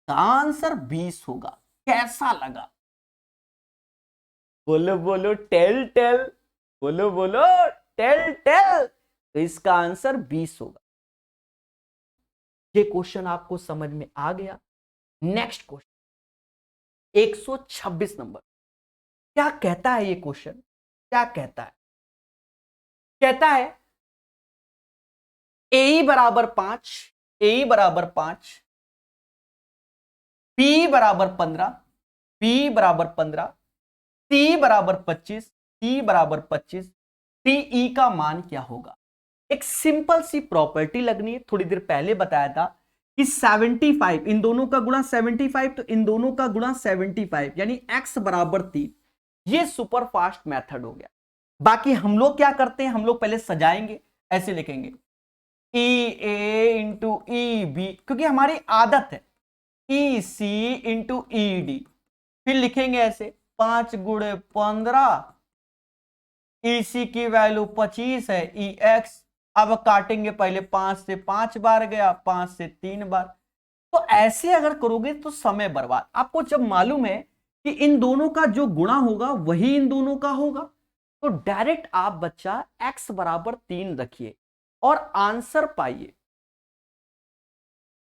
का आंसर 20 होगा। कैसा लगा? बोलो बोलो टेल टेल, बोलो बोलो टेल टेल। तो इसका आंसर 20 होगा। ये क्वेश्चन आपको समझ में आ गया। Next question 126 number. क्या कहता है ये क्वेश्चन? क्या कहता है? कहता है ए बराबर 5, ए बराबर 5, पी बराबर 15, पी बराबर 15, टी बराबर 25, टी बराबर 25, टीई का मान क्या होगा? एक सिंपल सी प्रॉपर्टी लगनी है। थोड़ी देर पहले बताया था कि 75, इन दोनों का गुणा 75, तो इन दोनों का गुणा 75, यानी x बराबर 3। ये सुपर फास्ट मेथड हो गया। बाकी हम लोग क्या करते हैं, हम लोग पहले सजाएंगे, ऐसे लिखेंगे ई ए इंटू ई बी, क्योंकि हमारी आदत है, ई सी इंटू ई डी। फिर लिखेंगे ऐसे 5 गुणे 15, ई सी की वैल्यू 25 है, ई एक्स। अब काटेंगे, पहले 5 से 5 बार गया, 5 से 3 बार। तो ऐसे अगर करोगे तो समय बर्बाद। आपको जब मालूम है कि इन दोनों का जो गुणा होगा वही इन दोनों का होगा, तो डायरेक्ट आप बच्चा x बराबर 3 रखिए और आंसर पाइए।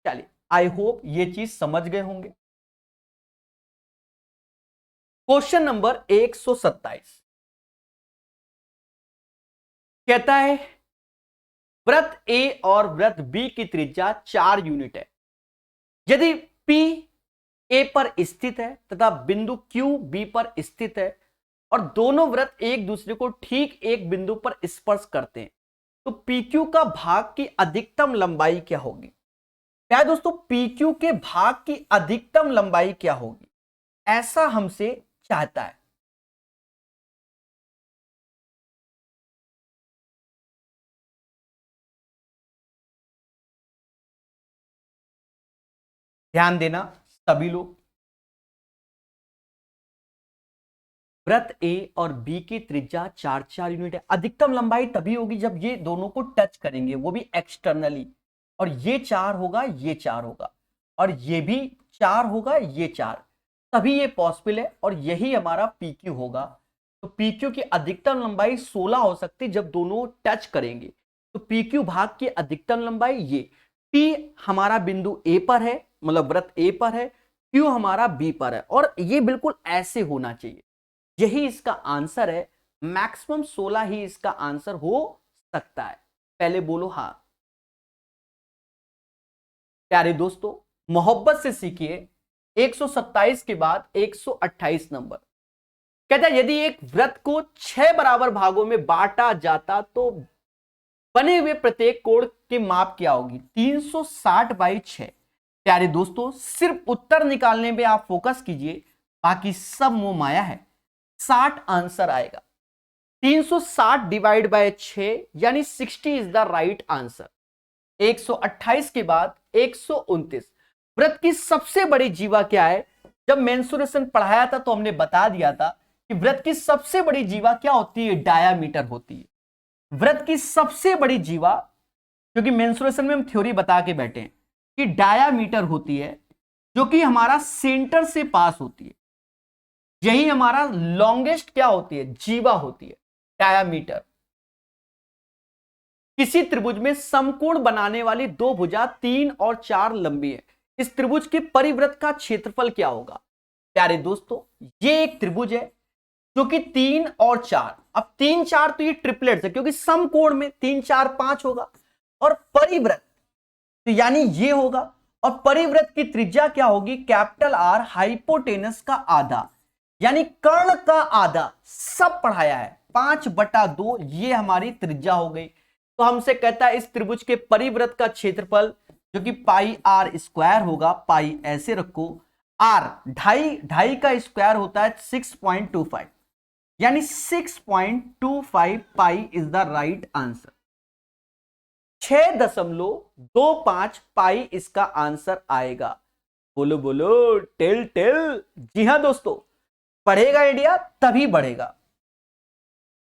चलिए, आई होप ये चीज समझ गए होंगे। क्वेश्चन नंबर 127 कहता है वृत्त ए और वृत्त बी की त्रिज्या 4 यूनिट है। यदि P ए पर स्थित है तथा बिंदु Q बी पर स्थित है और दोनों वृत्त एक दूसरे को ठीक एक बिंदु पर स्पर्श करते हैं, तो PQ का भाग की अधिकतम लंबाई क्या होगी? क्या दोस्तों, PQ के भाग की अधिकतम लंबाई क्या होगी, ऐसा हमसे चाहता है। ध्यान देना सभी लोग, वृत्त ए और बी की त्रिज्या 4 यूनिट है। अधिकतम लंबाई तभी होगी जब ये दोनों को टच करेंगे, वो भी एक्सटर्नली, और ये 4 होगा, ये 4 होगा, और ये भी 4 होगा, ये 4, तभी ये पॉसिबल है, और यही हमारा PQ होगा। तो PQ की अधिकतम लंबाई 16 हो सकती जब दोनों टच करेंगे। तो PQ भाग की अधिकतम लंबाई ये, P हमारा बिंदु A पर है, मतलब वृत्त A पर है, Q हमारा B पर है, और ये बिल्कुल ऐसे होना चाहिए। यही इसका आंसर है। मैक्सिमम 16 ही इसका आंसर हो सकता है। पहले बोलो हाँ। प्यारे दोस्तों, मोहब्बत से सीखिए। 127 के बाद 128 नंबर कहता है यदि एक वृत्त को 6 बराबर भागों में बांटा जाता तो बने हुए प्रत्येक कोण की माप क्या होगी? 360/6। प्यारे दोस्तों, सिर्फ उत्तर निकालने पे आप फोकस कीजिए, बाकी सब मोह माया है। 60 आंसर आएगा। 360 डिवाइड बाय 6 यानी 60 इज द राइट आंसर। 128 के बाद 129। वृत्त की सबसे बड़ी जीवा क्या है? जब मेंसुरेशन पढ़ाया था तो हमने बता दिया था कि वृत्त की सबसे बड़ी जीवा क्या होती है? डायामीटर होती है। वृत्त की सबसे बड़ी जीवा, क्योंकि मेंसुरेशन में हम थ्योरी बता के बैठे हैं कि डायामीटर होती है, जो कि हमारा सेंटर से पास होती है। यही हमारा लॉन्गेस्ट क्या होती है? जीवा होती है, डायामीटर। किसी त्रिभुज में समकोण बनाने वाली दो भुजा 3 और 4 लंबी है। इस त्रिभुज के परिवृत्त का क्षेत्रफल क्या होगा? प्यारे दोस्तों, ये एक त्रिभुज है जो कि 3 और 4, अब 3 4 तो ये ट्रिपलेट्स है, क्योंकि समकोण में 3 4 5 होगा, और परिवृत्त तो यानी ये होगा, और परिवृत्त की त्रिज्या क्या होगी, कैपिटल आर हाइपोटेनस का आधा, यानी कर्ण का आधा। सब पढ़ाया है, 5/2 ये हमारी त्रिज्या हो गई। तो हमसे कहता है इस त्रिभुज के परिवृत्त का क्षेत्रफल जो कि पाई आर स्क्वायर होगा, पाई ऐसे रखो, आर ढाई का स्क्वायर होता है 6.25, यानी 6.25 pi is the right answer. 6.25 पाई इसका आंसर आएगा। बोलो बोलो, टेल टेल। जी हां दोस्तों, पढ़ेगा इंडिया तभी बढ़ेगा।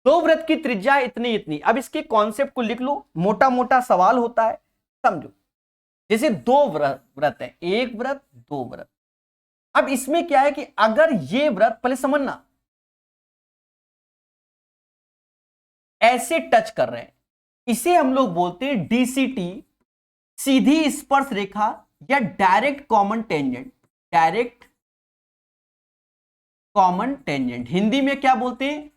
दो वृत्त की त्रिज्या इतनी इतनी। अब इसके कॉन्सेप्ट को लिख लो, मोटा मोटा सवाल होता है, समझो। जैसे दो व्रत है, एक व्रत दो व्रत। अब इसमें क्या है कि अगर ये व्रत, पहले समझना, ऐसे टच कर रहे हैं, इसे हम लोग बोलते हैं डीसीटी, सीधी स्पर्श रेखा या direct common tangent. Direct common tangent Hindi में क्या बोलते हैं,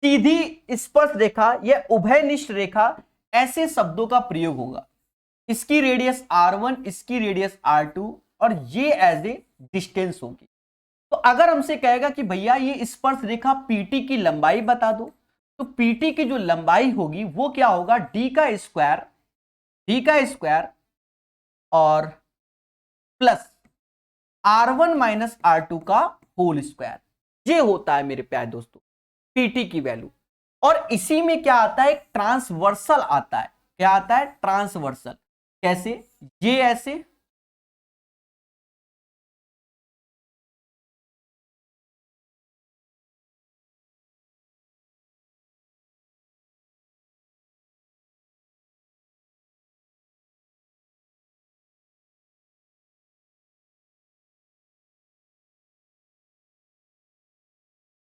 सीधी स्पर्श रेखा या उभयनिष्ठ रेखा, ऐसे शब्दों का प्रयोग होगा। इसकी रेडियस R1, इसकी रेडियस R2, और ये एज ए डिस्टेंस होगी। तो अगर हमसे कहेगा कि भैया ये स्पर्श रेखा पीटी की लंबाई बता दो, तो पीटी की जो लंबाई होगी वो क्या होगा, डी का स्क्वायर और प्लस R1 माइनस R2 का होल स्क्वायर। ये होता है मेरे प्यारे दोस्तों पीटी की वैल्यू। और इसी में क्या आता है, ट्रांसवर्सल आता है। क्या आता है, ट्रांसवर्सल। कैसे, ये ऐसे,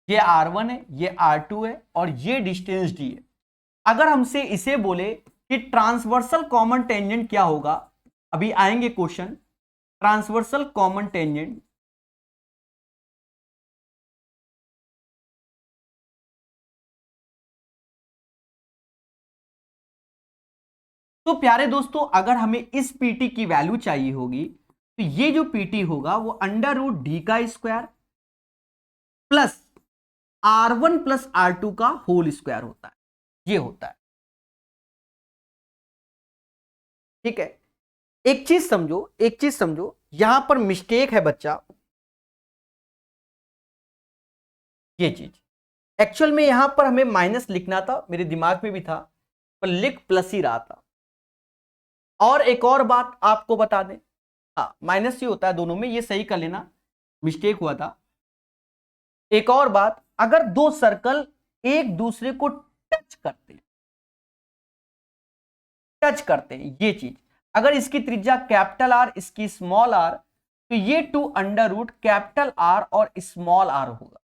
ये R1 है, ये R2 है, और ये डिस्टेंस डी है। अगर हमसे इसे बोले कि ट्रांसवर्सल कॉमन टेंजेंट क्या होगा, अभी आएंगे क्वेश्चन, ट्रांसवर्सल कॉमन टेंजेंट। तो प्यारे दोस्तों, अगर हमें इस पीटी की वैल्यू चाहिए होगी, तो ये जो पीटी होगा वो अंडर रूट डी का square plus R1 plus R2 का होल स्क्वायर होता है, ये होता है। ठीक है, एक चीज समझो, यहां पर मिस्टेक है बच्चा। ये चीज एक्चुअल में यहां पर हमें माइनस लिखना था, मेरे दिमाग में भी था, पर लिख प्लस ही रहा था। और एक और बात आपको बता दें, हाँ माइनस ही होता है दोनों में, ये सही कर लेना, मिस्टेक हुआ था। एक और बात, अगर दो सर्कल एक दूसरे को टच करते हैं, ये चीज, अगर इसकी त्रिज्या कैपिटल आर, इसकी स्मॉल आर, तो ये two under root capital R और स्मॉल आर होगा।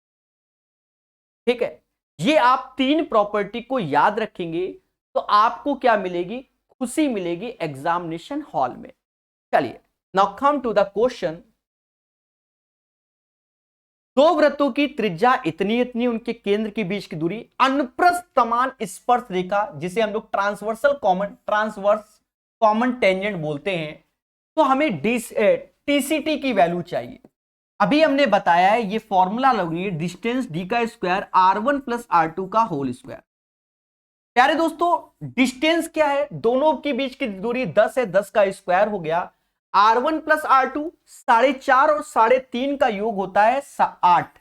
ठीक है, ये आप तीन प्रॉपर्टी को याद रखेंगे तो आपको क्या मिलेगी, खुशी मिलेगी एग्जामिनेशन हॉल में। चलिए, now come to the question. दो वृत्तों की त्रिज्या इतनी इतनी, उनके केंद्र के बीच की दूरी, अनुप्रस्थ समान स्पर्श रेखा, जिसे हम लोग ट्रांसवर्स कॉमन टेंजेंट बोलते हैं। तो हमें टीसीटी की वैल्यू चाहिए। अभी हमने बताया है ये फॉर्मूला लगेगी, डिस्टेंस डी का स्क्वायर R1 प्लस R2 का होल स्क्वायर। प्यारे दोस्तों, डिस्टेंस क्या है, दोनों के बीच की दूरी 10 है, 10 का स्क्वायर हो गया। R1 प्लस R2 4.5 और 3.5 का योग होता है 8,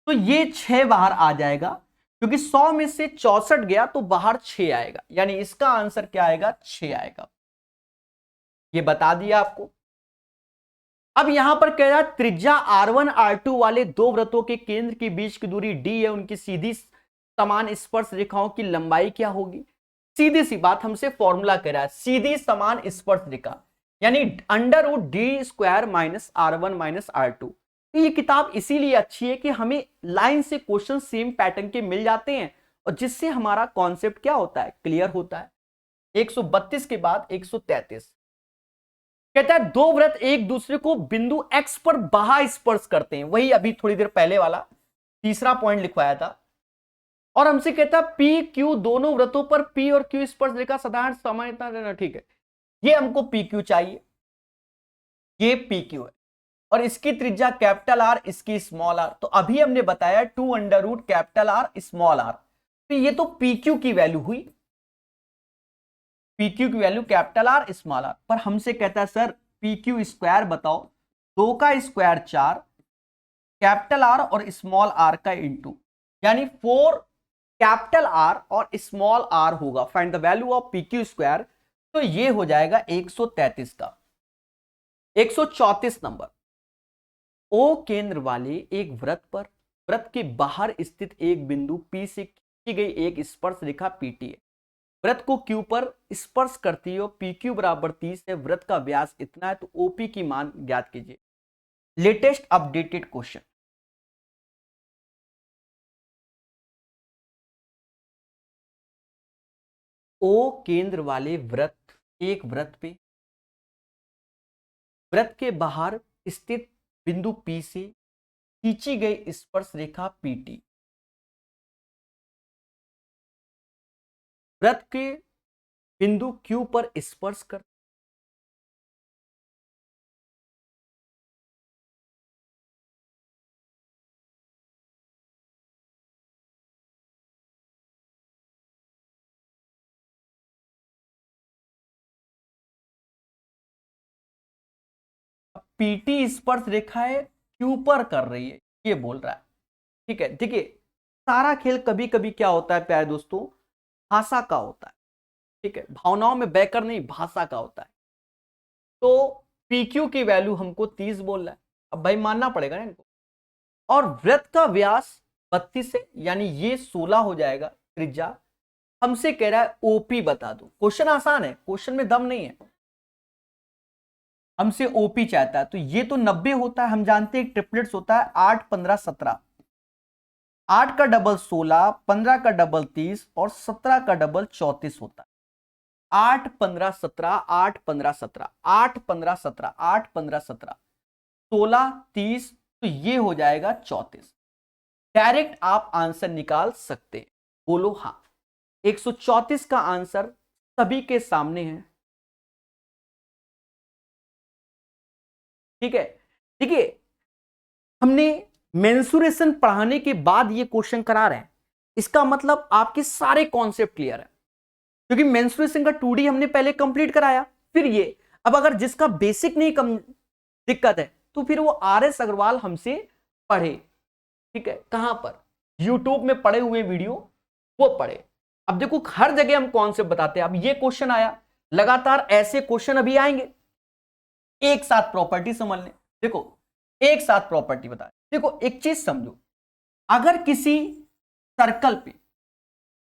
तो ये 6 बाहर आ जाएगा, क्योंकि 100 में से 64 गया तो बाहर 6 आएगा, यानी इसका आंसर क्या आएगा, 6 आएगा। ये बता दिया आपको। अब यहां पर कह रहा है त्रिज्या R1 R2 वाले दो वृत्तों के केंद्र के बीच की दूरी D है, उनकी सीधी समान स्पर्श रेखाओं की लंबाई क्या होगी। सीधी सी बात, हमसे फॉर्मूला कह रहा है सीधी समान स्पर्श रेखा, यानी under root D square minus R1 minus R2। ये किताब इसीलिए अच्छी है कि हमें लाइन से क्वेश्चन सेम पैटर्न के मिल जाते हैं, और जिससे हमारा कॉन्सेप्ट क्या होता है, क्लियर होता है। 132 के बाद 133 कहता है दो वृत्त एक दूसरे को बिंदु X पर बाह्य स्पर्श करते हैं, वही अभी थोड़ी देर पहले वाला तीसरा पॉइंट लिखवाया था। और हमसे कहता है P Q दोनों वृत्तों पर P और Q स्पर्श रेखा साधारण सामान्यता, ठीक है, ये हमको PQ चाहिए। ये पी क्यू है और इसकी त्रिज्या कैपिटल आर, इसकी स्मॉल आर। तो अभी हमने बताया 2 कैपिटल आर स्मॉल आर, तो ये तो पी क्यू की वैल्यू हुई, पी क्यू की value capital R small R. पर हमसे कहता है सर पी क्यू स्क्वायर बताओ, 2 का स्क्वायर 4, कैपिटल आर और स्मॉल आर का इंटू, यानी 4 कैपिटल आर और स्मॉल आर होगा। Find the value of P Q square, तो ये हो जाएगा 133 का 134 नंबर। ओ केंद्र वाले एक वृत्त पर वृत्त के बाहर स्थित एक बिंदु P से खींची गई एक स्पर्श रेखा PT है। वृत्त को Q पर स्पर्श करती है, PQ बराबर 30 है, वृत्त का व्यास इतना है, तो OP की मान ज्ञात कीजिए। Latest updated question. ओ केंद्र वाले वृत्त एक वृत्त पे वृत्त के बाहर स्थित बिंदु P से खींची गई स्पर्श रेखा PT वृत्त के बिंदु Q पर स्पर्श कर PT स्पर्श रेखा है Q पर कर रही है, ये बोल रहा है। ठीक है, देखिए सारा खेल कभी कभी क्या होता है प्यारे दोस्तों, भाषा का होता है। ठीक है, भावनाओं में बहकर नहीं, भाषा का होता है। तो PQ की वैल्यू हमको 30 बोल रहा है, अब भाई मानना पड़ेगा ना इनको। और वृत्त का व्यास 32 है, यानी ये 16 हो जाएगा त्रिज्या। हमसे कह रहा है OP बता दो। क्वेश्चन आसान है, क्वेश्चन में दम नहीं है। हमसे OP चाहता है, तो ये तो 90 होता है, हम जानते हैं ट्रिपलेट्स होता है 8 15 17, 8 का डबल 16, 15 का डबल 30 और 17 का डबल 34 होता है। 8 15 17, 8 15 17, 8 15 17, 8 15 17, 16 30, तो ये हो जाएगा 34। डायरेक्ट आप आंसर निकाल सकते हैं, बोलो हाँ। 134 का आंसर सभी के सामने है। ठीक है, देखिए हमने मेंसुरेशन पढ़ाने के बाद ये क्वेश्चन करा रहे हैं, इसका मतलब आपके सारे कॉन्सेप्ट क्लियर है, क्योंकि मेंसुरेशन का 2D हमने पहले कंप्लीट कराया, फिर ये। अब अगर जिसका बेसिक नहीं कम दिक्कत है, तो फिर वो RS अग्रवाल हमसे पढ़े। ठीक है, कहां पर, यूट्यूब में पढ़े हुए वीडियो वो पढ़े। अब देखो हर जगह हम कॉन्सेप्ट बताते हैं। अब ये क्वेश्चन आया, लगातार ऐसे क्वेश्चन अभी आएंगे। एक साथ प्रॉपर्टी समझ लें, देखो एक साथ प्रॉपर्टी बता। देखो एक चीज समझो, अगर किसी सर्कल पे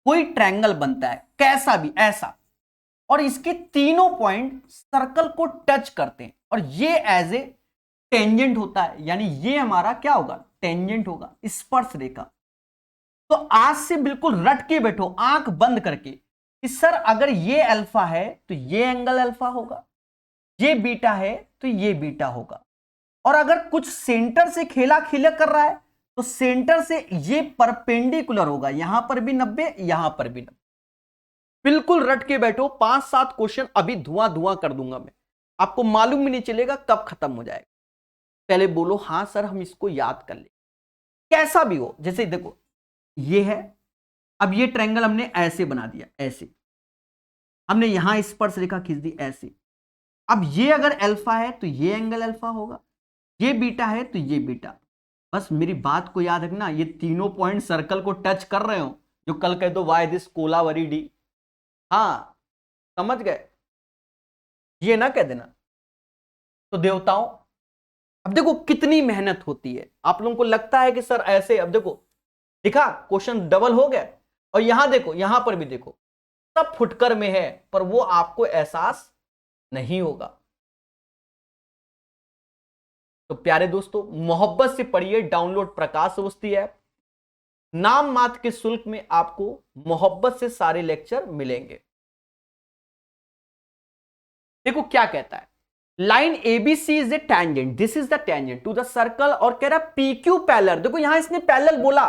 कोई ट्रायंगल बनता है, कैसा भी ऐसा, और इसके तीनों पॉइंट सर्कल को टच करते हैं, और ये एज ए टेंजेंट होता है, यानी ये हमारा क्या होगा, टेंजेंट होगा, स्पर्श रेखा। तो आज से बिल्कुल रट के बैठो आंख बंद करके कि सर अगर ये अल्फा है तो ये एंगल अल्फा होगा, ये बीटा है तो ये बीटा होगा। और अगर कुछ सेंटर से खेला खेला कर रहा है, तो सेंटर से ये परपेंडिकुलर होगा, यहां पर भी 90, यहां पर भी 90। बिल्कुल रट के बैठो, 5-7 क्वेश्चन अभी धुआं धुआं कर दूंगा मैं, आपको मालूम भी नहीं चलेगा कब खत्म हो जाएगा। पहले बोलो हां सर हम इसको याद कर ले, कैसा भी हो। जैसे देखो ये है, अब ये ट्रायंगल हमने ऐसे बना दिया, ऐसे हमने यहां स्पर्श रेखा खींच दी ऐसे। अब ये अगर अल्फा है तो ये एंगल अल्फा होगा, ये बीटा है तो ये बीटा। बस मेरी बात को याद रखना, ये तीनों पॉइंट सर्कल को टच कर रहे हो, जो कल कह दो वाई दिस कोलावरी डी। हाँ समझ गए, ये ना कह देना। तो देवताओं अब देखो कितनी मेहनत होती है, आप लोगों को लगता है कि सर ऐसे, अब देखो दिखा क्वेश्चन डबल हो गया, और यहां देखो यहां पर भी देखो सब फुटकर में है, पर वो आपको एहसास नहीं होगा। तो प्यारे दोस्तों मोहब्बत से पढ़िए, डाउनलोड प्रकाश अवस्थी ऐप, नाम मात्र के शुल्क में आपको मोहब्बत से सारे लेक्चर मिलेंगे। देखो क्या कहता है, line ABC is a tangent, this is the tangent to the circle, और कह रहा PQ पैरेलल। देखो यहां इसने पैरेलल बोला,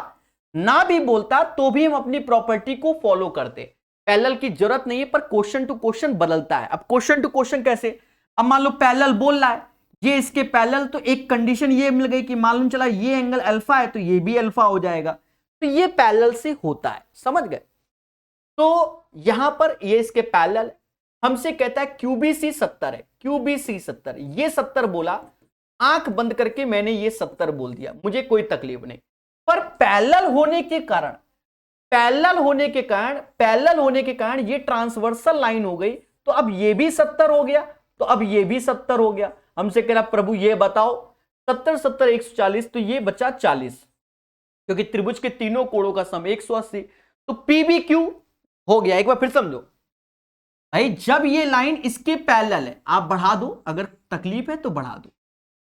ना भी बोलता तो भी हम अपनी प्रॉपर्टी को फॉलो करते, पैरेलल की जरूरत नहीं है, पर क्वेश्चन टू क्वेश्चन बदलता है। अब क्वेश्चन टू क्वेश्चन कैसे, अब मान लो पैरेलल बोल रहा है, ये इसके पैरेलल, तो एक कंडीशन ये मिल गई कि मालूम चला ये एंगल अल्फा है तो ये भी अल्फा हो जाएगा, तो ये पैरेलल से होता है, समझ गए। तो यहां पर ये इसके पैरेलल, हमसे कहता है क्यूबीसी 70 है, क्यूबीसी 70, ये 70 बोला, आंख बंद करके मैंने ये 70 बोल दिया, मुझे कोई तकलीफ नहीं। पर पैरेलल होने के कारण, पैरेलल होने के कारण ये ट्रांसवर्सल लाइन हो गई, तो अब ये भी 70 हो गया, तो अब ये भी 70 हो गया। हमसे कह रहा प्रभु ये बताओ 70 70 140, तो ये बचा 40, क्योंकि त्रिभुज के तीनों कोणों का सम 180, तो पी बी क्यू हो गया। एक बार फिर समझो भाई, जब ये लाइन इसके पैरेलल है, आप बढ़ा दो, अगर तकलीफ है तो बढ़ा दो,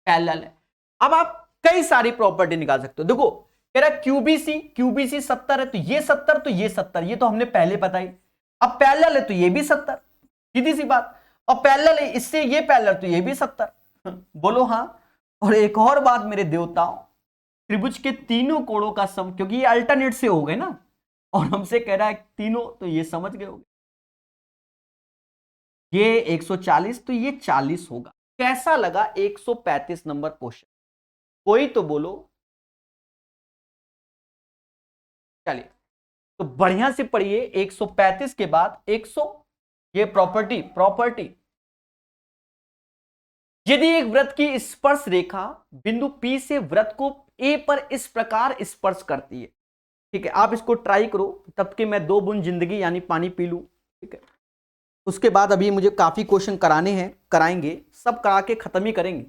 पैरेलल है। अब आप कई सारी प्रॉपर्टी निकाल सकते हो। देखो कह रहा क्यूबीसी 70 है, तो ये 70 तो ये 70, ये तो हमने पहले बताई। अब पैरेलल है तो ये भी 70, सीधी सी बात, और पैरेलल है इससे ये पैरेलल, तो ये भी 70। बोलो हाँ। और एक और बात मेरे देवताओं, त्रिभुज के तीनों कोणों का सम, क्योंकि ये अल्टरनेट से हो गए ना, और हमसे कह रहा है तीनों, तो ये समझ गए होगे, ये 140 तो ये 40 होगा। कैसा लगा 135 नंबर क्वेश्चन? कोई तो बोलो। चलिए तो बढ़िया से पढ़िए, 135 के बाद 100, ये प्रॉपर्टी यदि एक वृत्त की स्पर्श रेखा बिंदु P से वृत्त को A पर इस प्रकार स्पर्श करती है, ठीक है, आप इसको ट्राई करो, तब कि मैं 2 बूंद जिंदगी यानी पानी पी लूं, ठीक है। उसके बाद अभी मुझे काफी क्वेश्चन कराने हैं, कराएंगे, सब करा के खत्म ही करेंगे।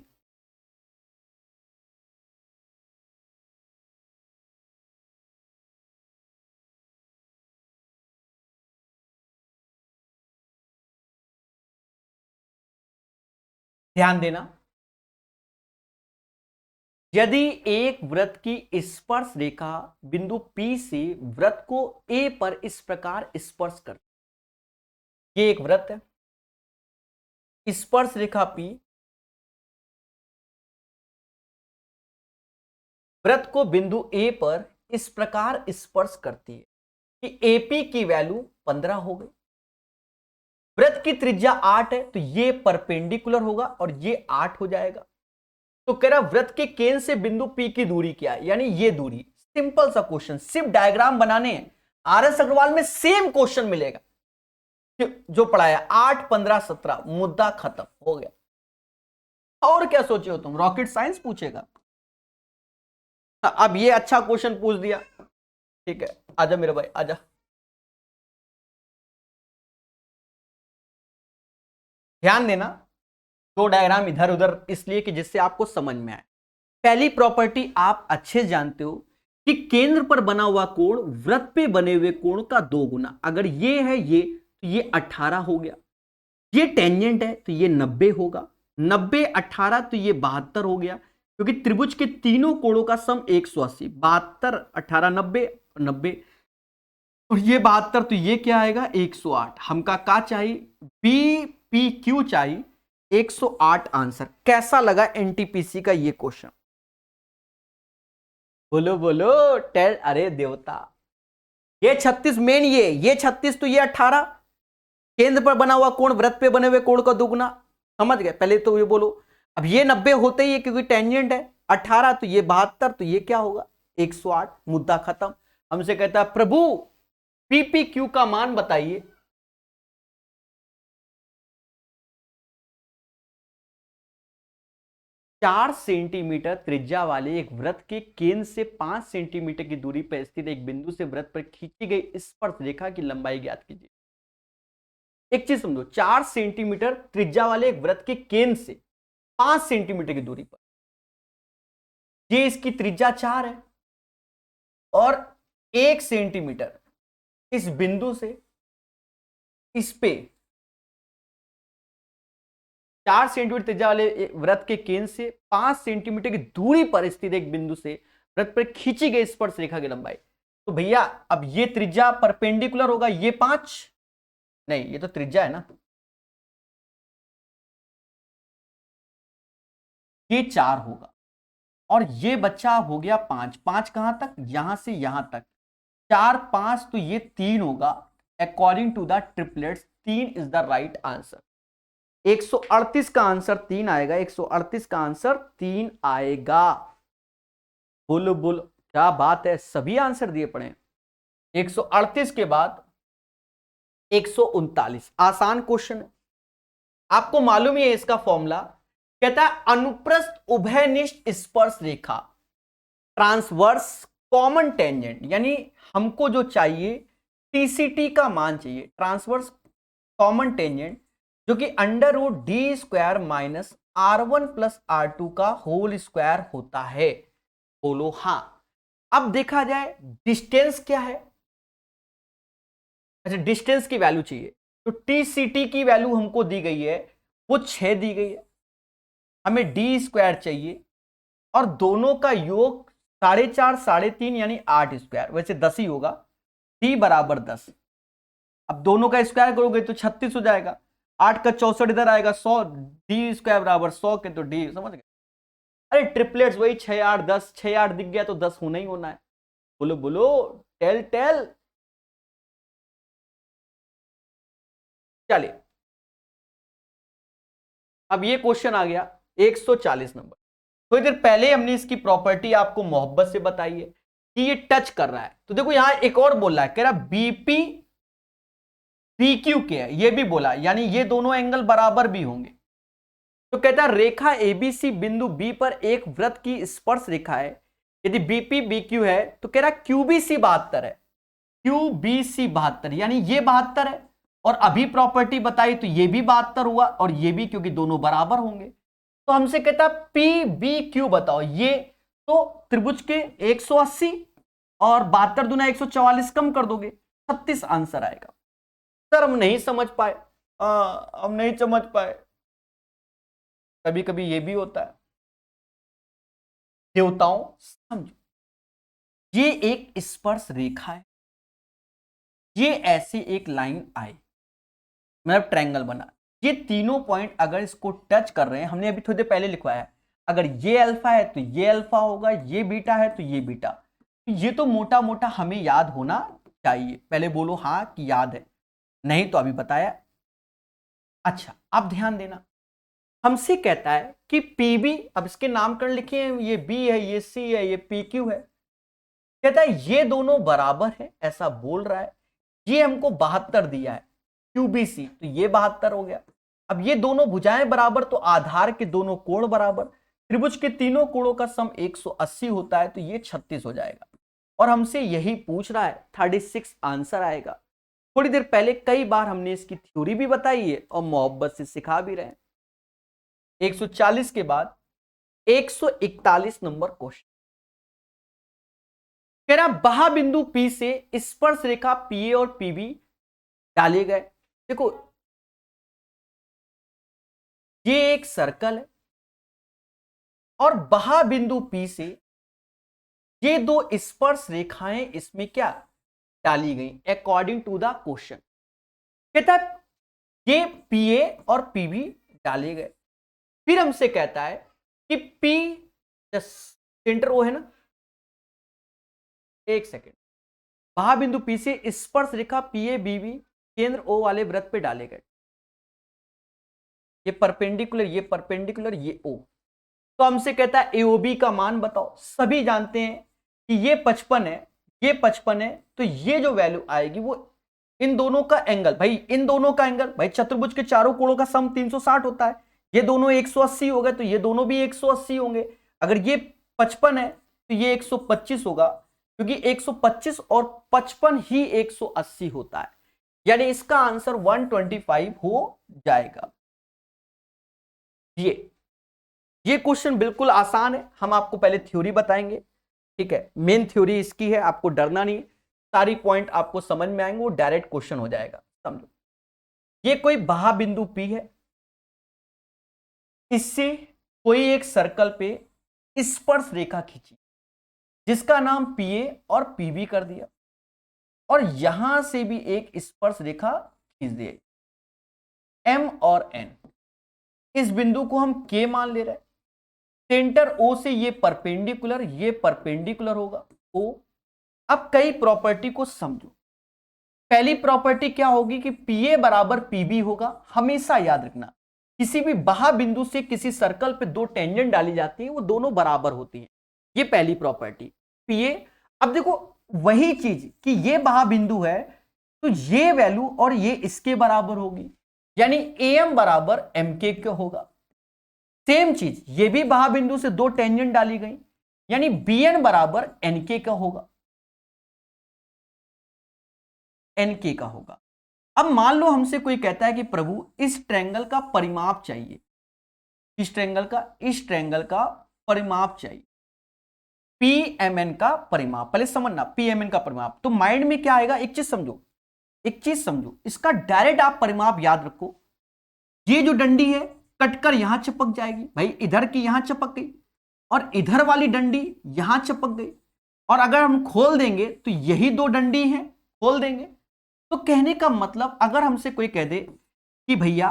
ध्यान देना, यदि एक वृत्त की स्पर्श रेखा बिंदु P से वृत्त को A पर इस प्रकार स्पर्श करती, ये एक वृत्त है, स्पर्श रेखा P वृत्त को बिंदु A पर इस प्रकार स्पर्श करती है कि AP की वैल्यू 15 हो गई। वृत्त की त्रिज्या 8 है, तो ये परपेंडिकुलर होगा और ये 8 हो जाएगा। तो कह रहा वृत्त के केंद्र से बिंदु P की दूरी क्या है, यानी ये दूरी। सिंपल सा क्वेश्चन, सिर्फ डायग्राम बनाने हैं। RS अग्रवाल में सेम क्वेश्चन मिलेगा जो पढ़ाया, 8 15 17, मुद्दा खत्म हो गया। और क्या सोचे हो तुम, रॉकेट साइंस पूछेगा। अब ये अच्छा क्वेश्चन पूछ दिया, ठीक है, आजा मेरे भाई आजा। ध्यान देना, 2 डायग्राम इधर उधर इसलिए कि जिससे आपको समझ में आए। पहली प्रॉपर्टी आप अच्छे जानते हो कि केंद्र पर बना हुआ कोण वृत्त पे बने हुए कोण का 2 गुना। अगर ये है ये, तो ये 18 हो गया। ये टेंजेंट है तो ये 90 होगा, 90 18 तो ये 72 हो गया, क्योंकि त्रिभुज के तीनों कोणों का सम 180, 72 18 90 90, और ये 72 तो ये क्या आएगा 108। हमका का चाहिए, बी पी क्यू चाहिए, 108 आंसर। कैसा लगा एनटीपीसी का ये क्वेश्चन? बोलो बोलो टेल। अरे देवता, ये 36 मेन, ये 36 तो ये 18, केंद्र पर बना हुआ कोण वृत्त पे बने हुए कोण का दुगुना, समझ गए। पहले तो ये बोलो, अब ये 90 होते ही है क्योंकि टेंजेंट है, 18 तो ये 72 तो ये क्या होगा 108, मुद्दा खत्म। हमसे कहता है प्रभु पीपी क्यू का मान बताइए। चार सेंटीमीटर त्रिज्या वाले एक वृत्त के केंद्र से 5 सेंटीमीटर की दूरी पर स्थित एक बिंदु से वृत्त पर खींची गई स्पर्श रेखा की लंबाई ज्ञात कीजिए। एक चीज समझो, 4 सेंटीमीटर त्रिज्या वाले एक वृत्त के केंद्र से 5 सेंटीमीटर की दूरी पर, ये इसकी त्रिज्या 4 है, और 1 सेंटीमीटर इस बिंदु से इस पे 4 सेंटीमीटर त्रिज्या वाले वृत्त के केंद्र से 5 सेंटीमीटर की दूरी पर स्थित एक बिंदु से वृत्त पर खींची गई स्पर्श रेखा की लंबाई। तो भैया अब ये त्रिज्या परपेंडिकुलर होगा, ये 5 नहीं, ये तो त्रिज्या है ना, ये 4 होगा, और ये बच्चा हो गया 5, 5 कहां तक, यहां से यहां तक, 4 5 तो ये 3 होगा। According to the triplets 3 is the right answer. 138 का आंसर 3 आएगा, 138 का आंसर 3 आएगा। बोलो बोलो, क्या बात है, सभी आंसर दिए पड़े। 138 के बाद 139, आसान क्वेश्चन है, आपको मालूम ही है इसका फॉर्मूला। कहता है अनुप्रस्थ उभयनिष्ठ स्पर्श रेखा ट्रांसवर्स कॉमन टेंजेंट, यानी हमको जो चाहिए टीसीटी का मान चाहिए, ट्रांसवर्स कॉमन टेंजेंट, जो कि √d² minus R1 plus R2 का होल स्क्वायर होता है। बोलो हां। अब देखा जाए डिस्टेंस क्या है। अच्छा, डिस्टेंस की वैल्यू चाहिए, तो टीसीटी की वैल्यू हमको दी गई है, वो 6 दी गई है, हमें d² चाहिए, और दोनों का योग 4.5 3.5 यानी 8², वैसे 10 ही होगा, d बराबर 10। अब दोनों का स्क्वायर करोगे तो 36 हो जाएगा, 8 का 64 इधर आएगा, 100, d² बराबर 100 के, तो d, समझ गए। अरे ट्रिपलेट्स वही 6 8 10, 6 8 दिख गया तो 10 होना ही होना है। बोलो बोलो, टेल टेल। चलिए, अब ये क्वेश्चन आ गया 140 नंबर। थोड़ी देर पहले हमने इसकी प्रॉपर्टी आपको मोहब्बत से बताई है कि ये टच कर रहा है, तो देखो यहां एक और बोल रहा है, कह रहा बीपी पीक्यू के है, ये भी बोला, यानी ये दोनों एंगल बराबर भी होंगे। तो कहता है रेखा एबीसी बिंदु बी पर एक वृत्त की स्पर्श रेखा है, यदि बीपी बीक्यू है तो कह रहा क्यूबीसी 72 है, क्यूबीसी 72, यानी ये 72 है, और अभी प्रॉपर्टी बताई तो ये भी 72 हुआ, और ये भी, क्योंकि दोनों बराबर होंगे। तो हमसे कहता है पी बी क्यू बताओ, ये तो त्रिभुज के 180 और 72 दूना 144 कम कर दोगे, 36 आंसर आएगा। सर हम नहीं समझ पाए, हम नहीं समझ पाए, कभी कभी ये भी होता है। देवताओं समझो, ये एक स्पर्श रेखा है, ये ऐसी एक लाइन आई, मतलब ट्रायंगल बना, ये तीनों पॉइंट अगर इसको टच कर रहे हैं, हमने अभी थोड़ी देर पहले लिखवाया है, अगर ये अल्फा है तो ये अल्फा होगा, ये बीटा है तो ये बीटा, तो ये तो मोटा मोटा हमें याद होना चाहिए। पहले बोलो हाँ कि याद है, नहीं तो अभी बताया। अच्छा, अब ध्यान देना, हमसे कहता है कि पीबी, अब इसके नामकरण लिखे हैं, ये बी है, ये सी है, ये पी क्यू है, कहता है ये दोनों बराबर है, ऐसा बोल रहा है। ये हमको 72 दिया है क्यूबीसी, तो ये 72 हो गया। अब ये दोनों भुजाएं बराबर, तो आधार के दोनों कोण बराबर, त्रिभुज के तीनों कोणों का सम 180 होता है, तो ये 36 हो जाएगा। और हमसे यही पूछ रहा है, 36 आंसर आएगा। थोड़ी देर पहले कई बार हमने इसकी थ्योरी भी बताई है और मोहब्बत से सिखा भी रहे हैं। 140 के बाद 141 नंबर क्वेश्चन, कह रहा बहा बिंदु P से स्पर्श रेखा PA और PB डाले गए। देखो ये एक सर्कल है, और बहा बिंदु P से ये दो स्पर्श रेखाएं इसमें क्या डाली गई अकॉर्डिंग टू द क्वेश्चन। कहता है ये PA और PB डाले गए। फिर हमसे कहता है कि P सेंटर ओ है ना, एक सेकेंड, बहा बिंदु P से स्पर्श रेखा PA BB केंद्र O वाले वृत्त पे डाले गए, ये परपेंडिकुलर, ये परपेंडिकुलर, ये O। तो हमसे कहता है AOB का मान बताओ। सभी जानते हैं कि ये 55 है, ये 55 है, तो ये जो वैल्यू आएगी वो इन दोनों का एंगल, भाई इन दोनों का एंगल, भाई चतुर्भुज के चारों कोणों का सम 360 होता है, ये दोनों 180 हो गए, तो ये दोनों भी 180 होंगे। अगर ये 55 है तो ये 125 होगा, क्योंकि 125 और 55 ही 180 होता है, यानी इसका आंसर 125 हो जाएगा। ये क्वेश्चन बिल्कुल आसान है, हम आपको पहले थ्योरी बताएंगे, ठीक है, मेन थ्योरी इसकी है, आपको डरना नहीं, सारी पॉइंट आपको समझ में आएंगे, वो डायरेक्ट क्वेश्चन हो जाएगा। समझो, ये कोई बहा बिंदु P है, इससे कोई एक सर्कल पे स्पर्श रेखा खींची, जिसका नाम PA और PB कर दिया, और यहां से भी एक स्पर्श रेखा खींच दी, M और N। इस बिंदु को हम K मान ले रहे हैं, सेंटर O से ये परपेंडिकुलर होगा O। अब कई प्रॉपर्टी को समझो। पहली प्रॉपर्टी क्या होगी कि PA बराबर PB होगा, हमेशा याद रखना, किसी भी बाह्य बिंदु से किसी सर्कल पे दो टेंजेंट डाली जाती है, वो दोनों बराबर होती हैं। ये पहली प्रॉपर्टी पीए। अब देखो वही चीज कि ये बाह्य बिंदु है तो ये वैल्यू और ये इसके बराबर होगी, यानी एम बराबर एम के होगा। सेम चीज ये भी बाह्य बिंदु से दो टेंजेंट डाली गई, यानी बी एन बराबर एन के का होगा, एन के का होगा। अब मान लो हमसे कोई कहता है कि प्रभु इस ट्रायंगल का परिमाप चाहिए, इस ट्रायंगल का परिमाप चाहिए, पी एम एन का परिमाप। पहले समझना पी एम एन का परिमाप, तो माइंड में क्या आएगा, एक चीज समझो, इसका डायरेक्ट आप परिमाप याद रखो। ये जो डंडी है कटकर यहां चिपक जाएगी, भाई इधर की यहां चिपक गई और इधर वाली डंडी यहां चिपक गई, और अगर हम खोल देंगे तो यही दो डंडी हैं, खोल देंगे। तो कहने का मतलब अगर हमसे कोई कह दे कि भैया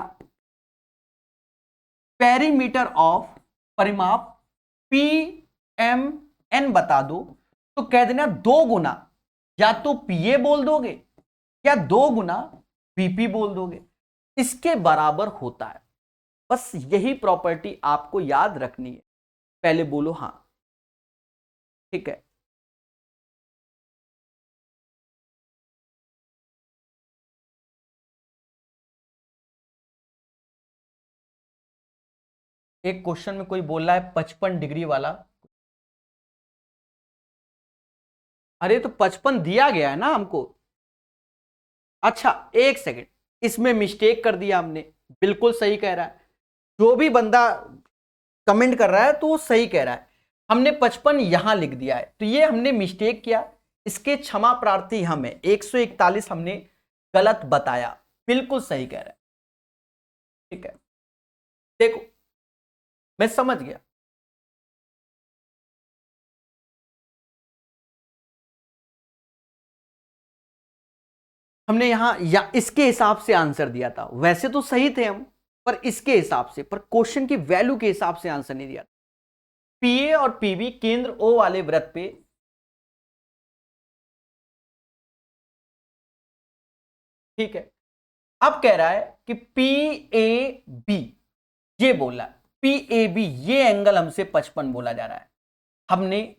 पेरीमीटर ऑफ परिमाप पी एम एन बता दो, तो कह देना 2 गुना या तो पीए बोल दोगे या 2 गुना बीपी बोल दोगे, इसके बराबर होता है। बस यही प्रॉपर्टी आपको याद रखनी है। पहले बोलो हां, ठीक है। एक क्वेश्चन में कोई बोल रहा है 55 डिग्री वाला, अरे तो 55 दिया गया है ना हमको। अच्छा एक सेकंड, इसमें मिस्टेक कर दिया हमने, बिल्कुल सही कह रहा है जो भी बंदा कमेंट कर रहा है, तो वो सही कह रहा है। हमने 55 यहां लिख दिया है, तो ये हमने मिस्टेक किया, इसके क्षमा प्रार्थी हमें 141 हमने गलत बताया, बिल्कुल सही कह रहा है, ठीक है। देखो मैं समझ गया, हमने यहां या इसके हिसाब से आंसर दिया था, वैसे तो सही थे हम, पर इसके हिसाब से, पर क्वेश्चन की वैल्यू के हिसाब से आंसर नहीं दिया था। पीए और पीबी केंद्र ओ वाले वृत्त पे, ठीक है। अब कह रहा है कि पी ए बी, ये बोला पी ए बी, ये एंगल हमसे 55 बोला जा रहा है, हमने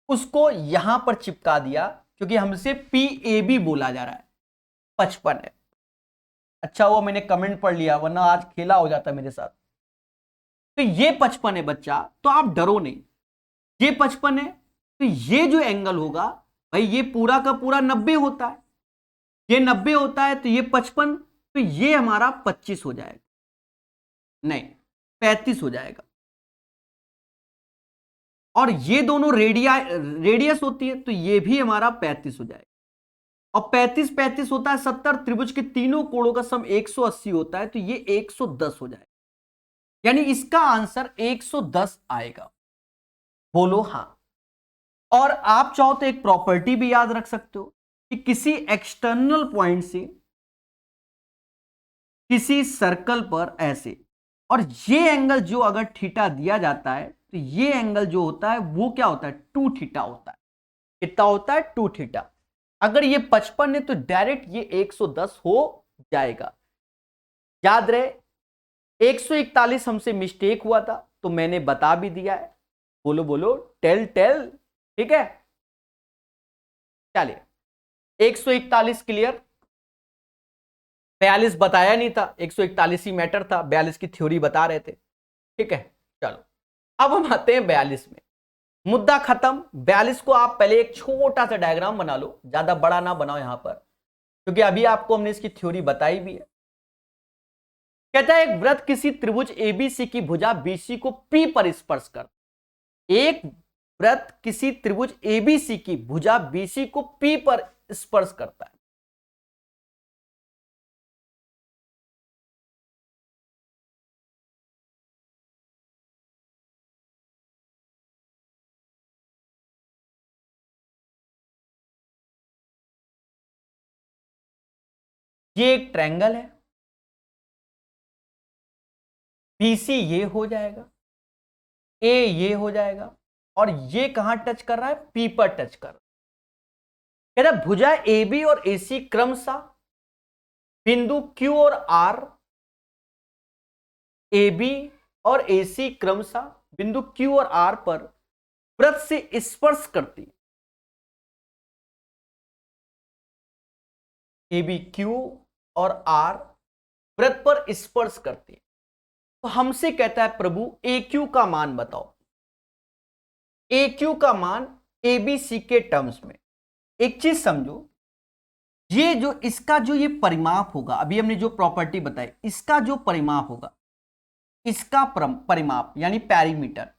उसको यहां पर चिपका दिया क्योंकि हमसे पी ए बी बोला जा रहा है, 55 है। अच्छा हुआ मैंने कमेंट पढ़ लिया, वरना आज खेला हो जाता मेरे साथ। तो ये 55 है बच्चा, तो आप डरो नहीं, ये 55 है, तो ये जो एंगल होगा भाई ये पूरा का पूरा 90 होता है, ये 90 होता है, तो ये 55, तो ये हमारा 25 हो जाएगा, नहीं 35 हो जाएगा। और ये दोनों रेडियस होती है, तो ये भी हमारा 35 हो जाएगा। और 35 35 होता है 70, त्रिभुज के तीनों कोणों का सम 180 होता है, तो ये 110 हो जाएगा, यानी इसका आंसर 110 आएगा। बोलो हां। और आप चाहो तो एक प्रॉपर्टी भी याद रख सकते हो कि किसी एक्सटर्नल पॉइंट से किसी सर्कल पर ऐसे, और ये एंगल जो अगर थीटा दिया जाता है, तो ये एंगल जो होता है वो क्या होता है, 2 थीटा होता है। कितना होता है, 2 थीटा। अगर ये 55 है तो डायरेक्ट ये 110 हो जाएगा। याद रहे 141 हमसे मिस्टेक हुआ था, तो मैंने बता भी दिया है। बोलो बोलो टेल, ठीक है। चलिए 141 क्लियर, 42 बताया नहीं था, 141 ही मैटर था, 42 की थ्योरी बता रहे थे, ठीक है। चलो अब हम आते हैं 42 में, मुद्दा खत्म। 42 को आप पहले एक छोटा सा डायग्राम बना लो, ज्यादा बड़ा ना बनाओ यहां पर, क्योंकि अभी आपको हमने इसकी थ्योरी बताई भी है। कहता है एक वृत्त किसी त्रिभुज एबीसी की भुजा बीसी को पी पर स्पर्श कर, एक वृत्त किसी त्रिभुज एबीसी की भुजा बीसी को पी पर स्पर्श करता है। ये एक ट्रायंगल है, बीसी ये हो जाएगा, ए ये हो जाएगा, और ये कहां टच कर रहा है, पी पर टच कर रहा है। कहता है भुजा ए बी और ए सी क्रमशः बिंदु क्यू और आर ए बी और ए सी क्रमशः बिंदु क्यू और आर पर वृत्त से स्पर्श करती, ए बी क्यू और आर वृत्त पर स्पर्श करती है, तो हमसे कहता है प्रभु ए क्यू का मान बताओ। ए क्यू का मान ए बी सी के टर्म्स में। एक चीज समझो, ये जो इसका जो ये परिमाप होगा, अभी हमने जो प्रॉपर्टी बताई, इसका जो परिमाप होगा, इसका परिमाप यानी पैरीमीटर,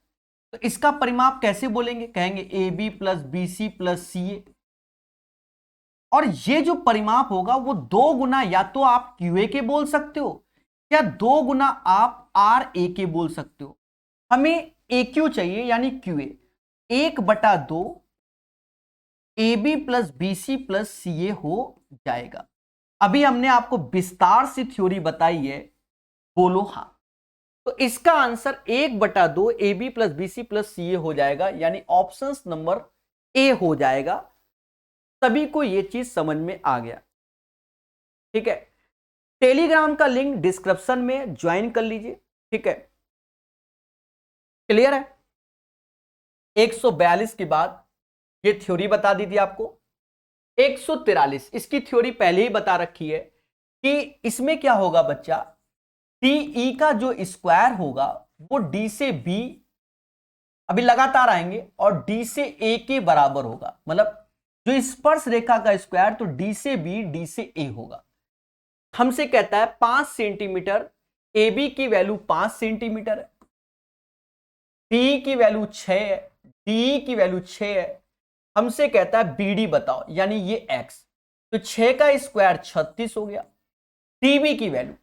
तो इसका परिमाप कैसे बोलेंगे? कहेंगे A B plus B C plus C A. और ये जो परिमाप होगा वो 2 गुना या तो आप क्यू ए के बोल सकते हो या 2 गुना आप आर ए के बोल सकते हो। हमें ए क्यू चाहिए यानी Q A 1/2 A B plus B C plus C A हो जाएगा। अभी हमने आपको विस्तार से थ्योरी बताई है, बोलो हाँ। तो इसका answer 1/2 A B plus B C plus C A हो जाएगा, यानी ऑप्शन नंबर ए हो जाएगा। सभी को यह चीज समझ में आ गया? ठीक है, टेलीग्राम का लिंक डिस्क्रिप्शन में ज्वाइन कर लीजिए। ठीक है, क्लियर है? 142 के बाद ये थ्योरी बता दी थी आपको। 143 इसकी थ्योरी पहले ही बता रखी है कि इसमें क्या होगा बच्चा, डी ई का जो स्क्वायर होगा वो डी से बी, अभी लगातार आएंगे, और डी से ए के बराबर होगा। मतलब जो स्पर्श रेखा का स्क्वायर तो डी से बी डी से ए होगा। हमसे कहता है 5 सेंटीमीटर, ए बी की वैल्यू 5 सेंटीमीटर है, डी की वैल्यू 6 है, डी की वैल्यू 6 है। हमसे कहता है बी डी बताओ, यानी ये x, तो 6 का स्क्वायर 36 हो गया। टीबी की वैल्यू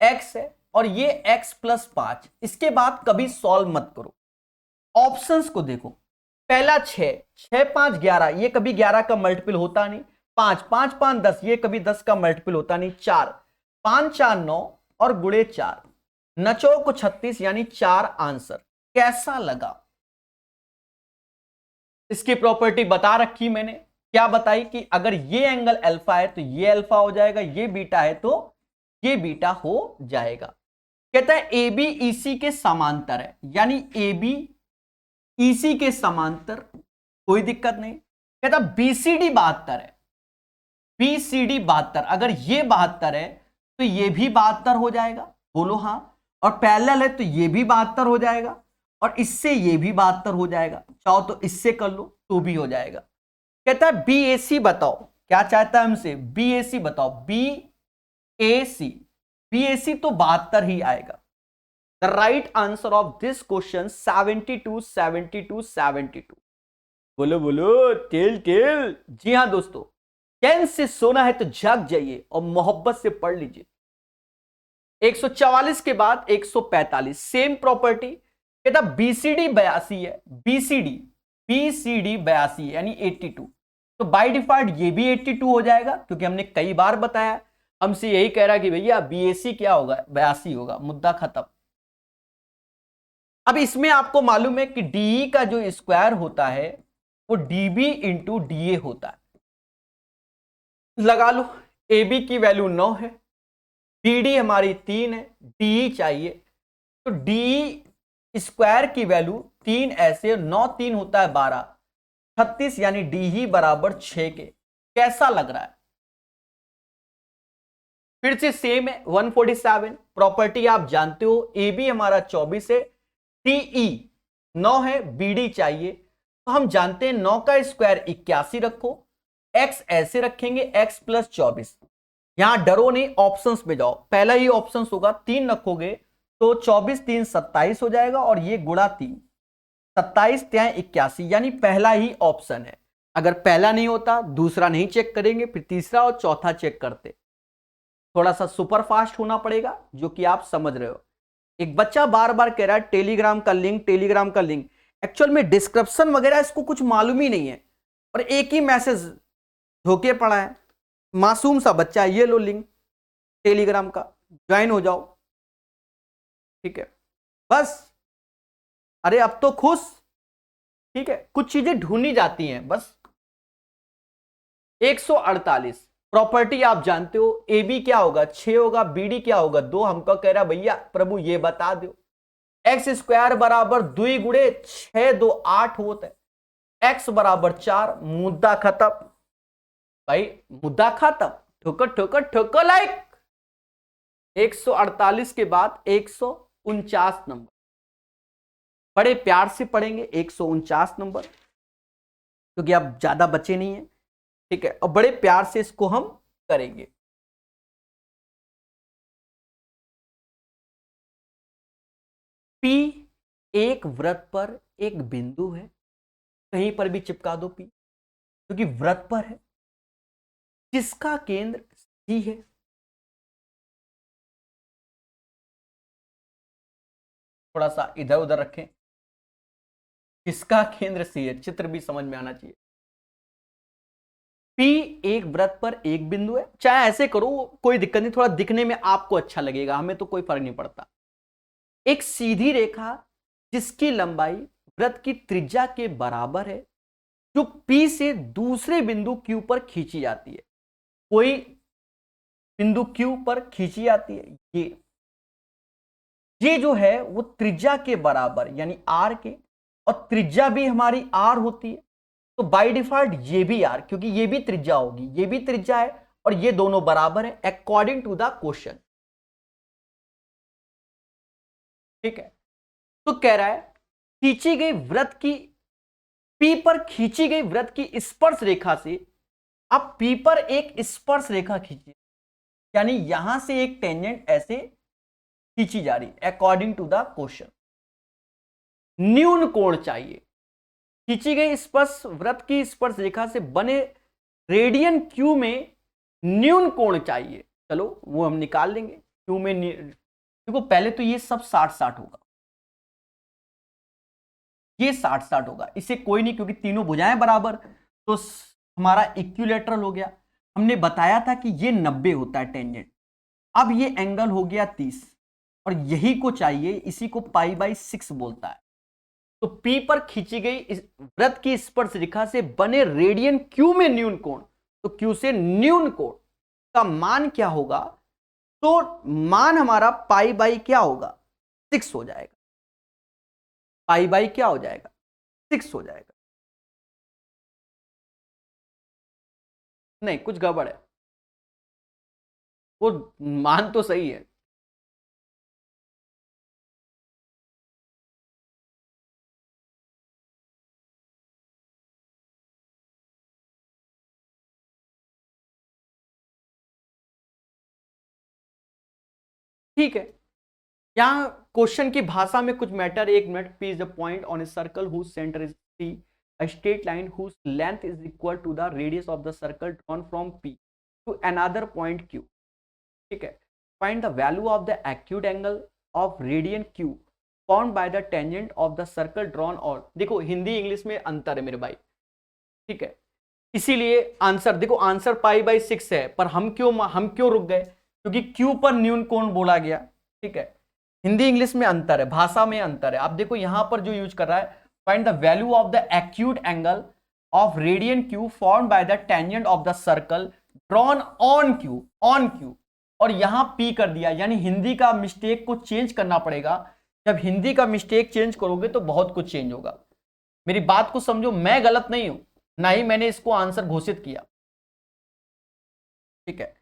x है और ये x प्लस 5। इसके बाद कभी सॉल्व मत करो, ऑप्शंस को देखो। पहला 6, 6 5 11, ये कभी 11 का मल्टीपल होता नहीं। 5 5 5 10, ये कभी 10 का मल्टीपल होता नहीं। 4 5 4 9 और गुणे 4, नचो को 36, यानी 4 आंसर। कैसा लगा? इसकी प्रॉपर्टी बता रखी मैंने। क्या बताई कि अगर ये एंगल अल्फा है तो ये अल्फा हो जाएगा, ये बीटा है तो ये बीटा हो जाएगा। कहता है ए बी ई सी के समांतर है, यानी ए बी ई सी के समांतर, कोई दिक्कत नहीं। कहता बीसीडी 72 है, बीसीडी 72, अगर ये 72 है तो ये भी 72 हो जाएगा, बोलो हाँ। और पैरेलल है तो ये भी 72 हो जाएगा, और इससे ये भी 72 हो जाएगा। चाहो तो इससे कर लो तो भी हो जाएगा। कहता है बी ए सी बताओ, क्या चाहता है हमसे? बी ए सी बताओ, बी ए सी, बी ए सी तो 72 ही आएगा। The right answer of this question 72 72 72। बोलो बोलो टेल टेल। जी हाँ दोस्तों, चैन से सोना है तो जाग जाइए और मोहब्बत से पढ़ लीजिए। 144 के बाद 145 सेम प्रॉपर्टी। कहता बीसीडी 82 है, बीसीडी 82 है, यानी 82, तो बाय डिफॉल्ट ये भी 82 हो जाएगा, क्योंकि हमने कई बार बताया। हमसे यही कह रहा कि भैया बीएसी क्या होगा? 82 होगा, मुद्दा खत्म। अब इसमें आपको मालूम है कि डीई का जो स्क्वायर होता है वो डीबी इंटू डीए होता है। लगा लो, ए बी की वैल्यू 9 है, डी डी हमारी 3 है, डी चाहिए, तो डी स्क्वायर की वैल्यू 3 ऐसे, 9 3 होता है 12, 36, यानी डी ही बराबर 6 के। कैसा लग रहा है? फिर से सेम है। 147 प्रॉपर्टी आप जानते हो, ए बी हमारा 24 है, टीई 9 है, बी डी चाहिए, तो हम जानते हैं 9 का स्क्वायर 81 रखो, x ऐसे रखेंगे, x प्लस 24। यहां डरो नहीं, ऑप्शंस में जाओ, पहला ही ऑप्शंस होगा, 3 रखोगे तो 24 3 27 हो जाएगा, और ये गुणा 3, 27 3 81, यानी पहला ही ऑप्शन है। अगर पहला नहीं होता दूसरा नहीं चेक करेंगे, फिर तीसरा और चौथा चेक करते। थोड़ा सा सुपर फास्ट होना पड़ेगा, जो कि आप समझ रहे हो। एक बच्चा बार बार कह रहा है टेलीग्राम का लिंक, टेलीग्राम का लिंक। एक्चुअल में डिस्क्रिप्शन वगैरह इसको कुछ मालूम ही नहीं है, और एक ही मैसेज धोखे पड़ा है। मासूम सा बच्चा है, ये लो लिंक टेलीग्राम का, ज्वाइन हो जाओ। ठीक है, बस। अरे अब तो खुश। ठीक है, कुछ चीजें ढूंढी जाती हैं बस। 148 प्रॉपर्टी आप जानते हो, ए बी क्या होगा 6 होगा, बी डी क्या होगा 2। हमको कह रहा भैया प्रभु ये बता दो, एक्स स्क्वायर बराबर 2 गुणे 6 2 8 होता है, एक्स बराबर 4, मुद्दा खत्म भाई, मुद्दा खत्म। ठोकर ठोकर ठोकर लाइक 148 के बाद 149 नंबर, बड़े प्यार से पढ़ेंगे 149 नंबर, क्योंकि अब ज्यादा बचे नहीं है, ठीक है, और बड़े प्यार से इसको हम करेंगे। पी एक वृत्त पर एक बिंदु है, कहीं पर भी चिपका दो पी, क्योंकि वृत्त पर है, जिसका केंद्र सी है। थोड़ा सा इधर उधर रखें, किसका केंद्र सी है, चित्र भी समझ में आना चाहिए। पी एक वृत्त पर एक बिंदु है, चाहे ऐसे करो कोई दिक्कत नहीं, थोड़ा दिखने में आपको अच्छा लगेगा, हमें तो कोई फर्क नहीं पड़ता। एक सीधी रेखा जिसकी लंबाई वृत्त की त्रिज्या के बराबर है, जो पी से दूसरे बिंदु क्यू पर खींची जाती है। कोई बिंदु क्यू पर खींची जाती है, ये जो है वो त्रिज्या के बराबर यानी आर के, और त्रिज्या भी हमारी आर होती है, तो बाय डिफॉल्ट ये भी आर, क्योंकि ये भी त्रिज्या होगी, ये भी त्रिज्या है और ये दोनों बराबर है अकॉर्डिंग टू द क्वेश्चन। ठीक है, तो कह रहा है खींची गई वृत्त की, पी पर खींची गई वृत्त की स्पर्श रेखा से, अब पी पर एक स्पर्श रेखा खींची, यानी यहां से एक टेंजेंट ऐसे खींची जा रही अकॉर्डिंग टू द क्वेश्चन। न्यून कोण चाहिए, खींची गई स्पर्श वृत्त की स्पर्श रेखा से बने रेडियन क्यू में न्यून कोण चाहिए। चलो वो हम निकाल लेंगे, क्यू में देखो पहले तो ये सब 60-60 होगा, ये 60-60 होगा, इसे कोई नहीं, क्योंकि तीनों भुजाएं बराबर, तो हमारा इक्विलेटरल हो गया। हमने बताया था कि ये 90 होता है टेंजेंट, अब ये एंगल हो गया 30, और यही को चाहिए, इसी को π/6 बोलता है। तो P पर खींची गई वृत्त की स्पर्श रेखा से बने रेडियन Q में न्यून कोण, तो Q से न्यून कोण का मान क्या होगा, तो मान हमारा π/, क्या होगा 6 हो जाएगा, π/, क्या हो जाएगा 6 हो जाएगा। नहीं कुछ गड़बड़ है, वो मान तो सही है। ठीक है, यहां क्वेश्चन की भाषा में कुछ matter, 1 minute. P is the point on a circle whose centre is C, a straight line whose length is equal to the radius of the circle drawn from P to another point Q। ठीक है, find the value of the acute angle of radian Q formed by the tangent of the circle drawn। और देखो Hindi English में अंतर है मेरे भाई, ठीक है, इसीलिए आंसर देखो, आंसर π/6 है, पर हम क्यों रुक गए, क्योंकि Q पर न्यून कोण बोला गया। ठीक है, हिंदी इंग्लिश में अंतर है, भाषा में अंतर है। आप देखो यहां पर जो यूज कर रहा है, find the value of the acute angle of radian Q formed by the tangent of the circle drawn on Q, और यहां P कर दिया, यानी हिंदी का मिस्टेक को चेंज करना पड़ेगा। जब हिंदी का मिस्टेक चेंज करोगे तो बहुत कुछ चेंज होगा। मेरी बात को समझो, मैं गलत नहीं हूं, ना ही मैंने इसको आंसर घोषित किया। ठीक है,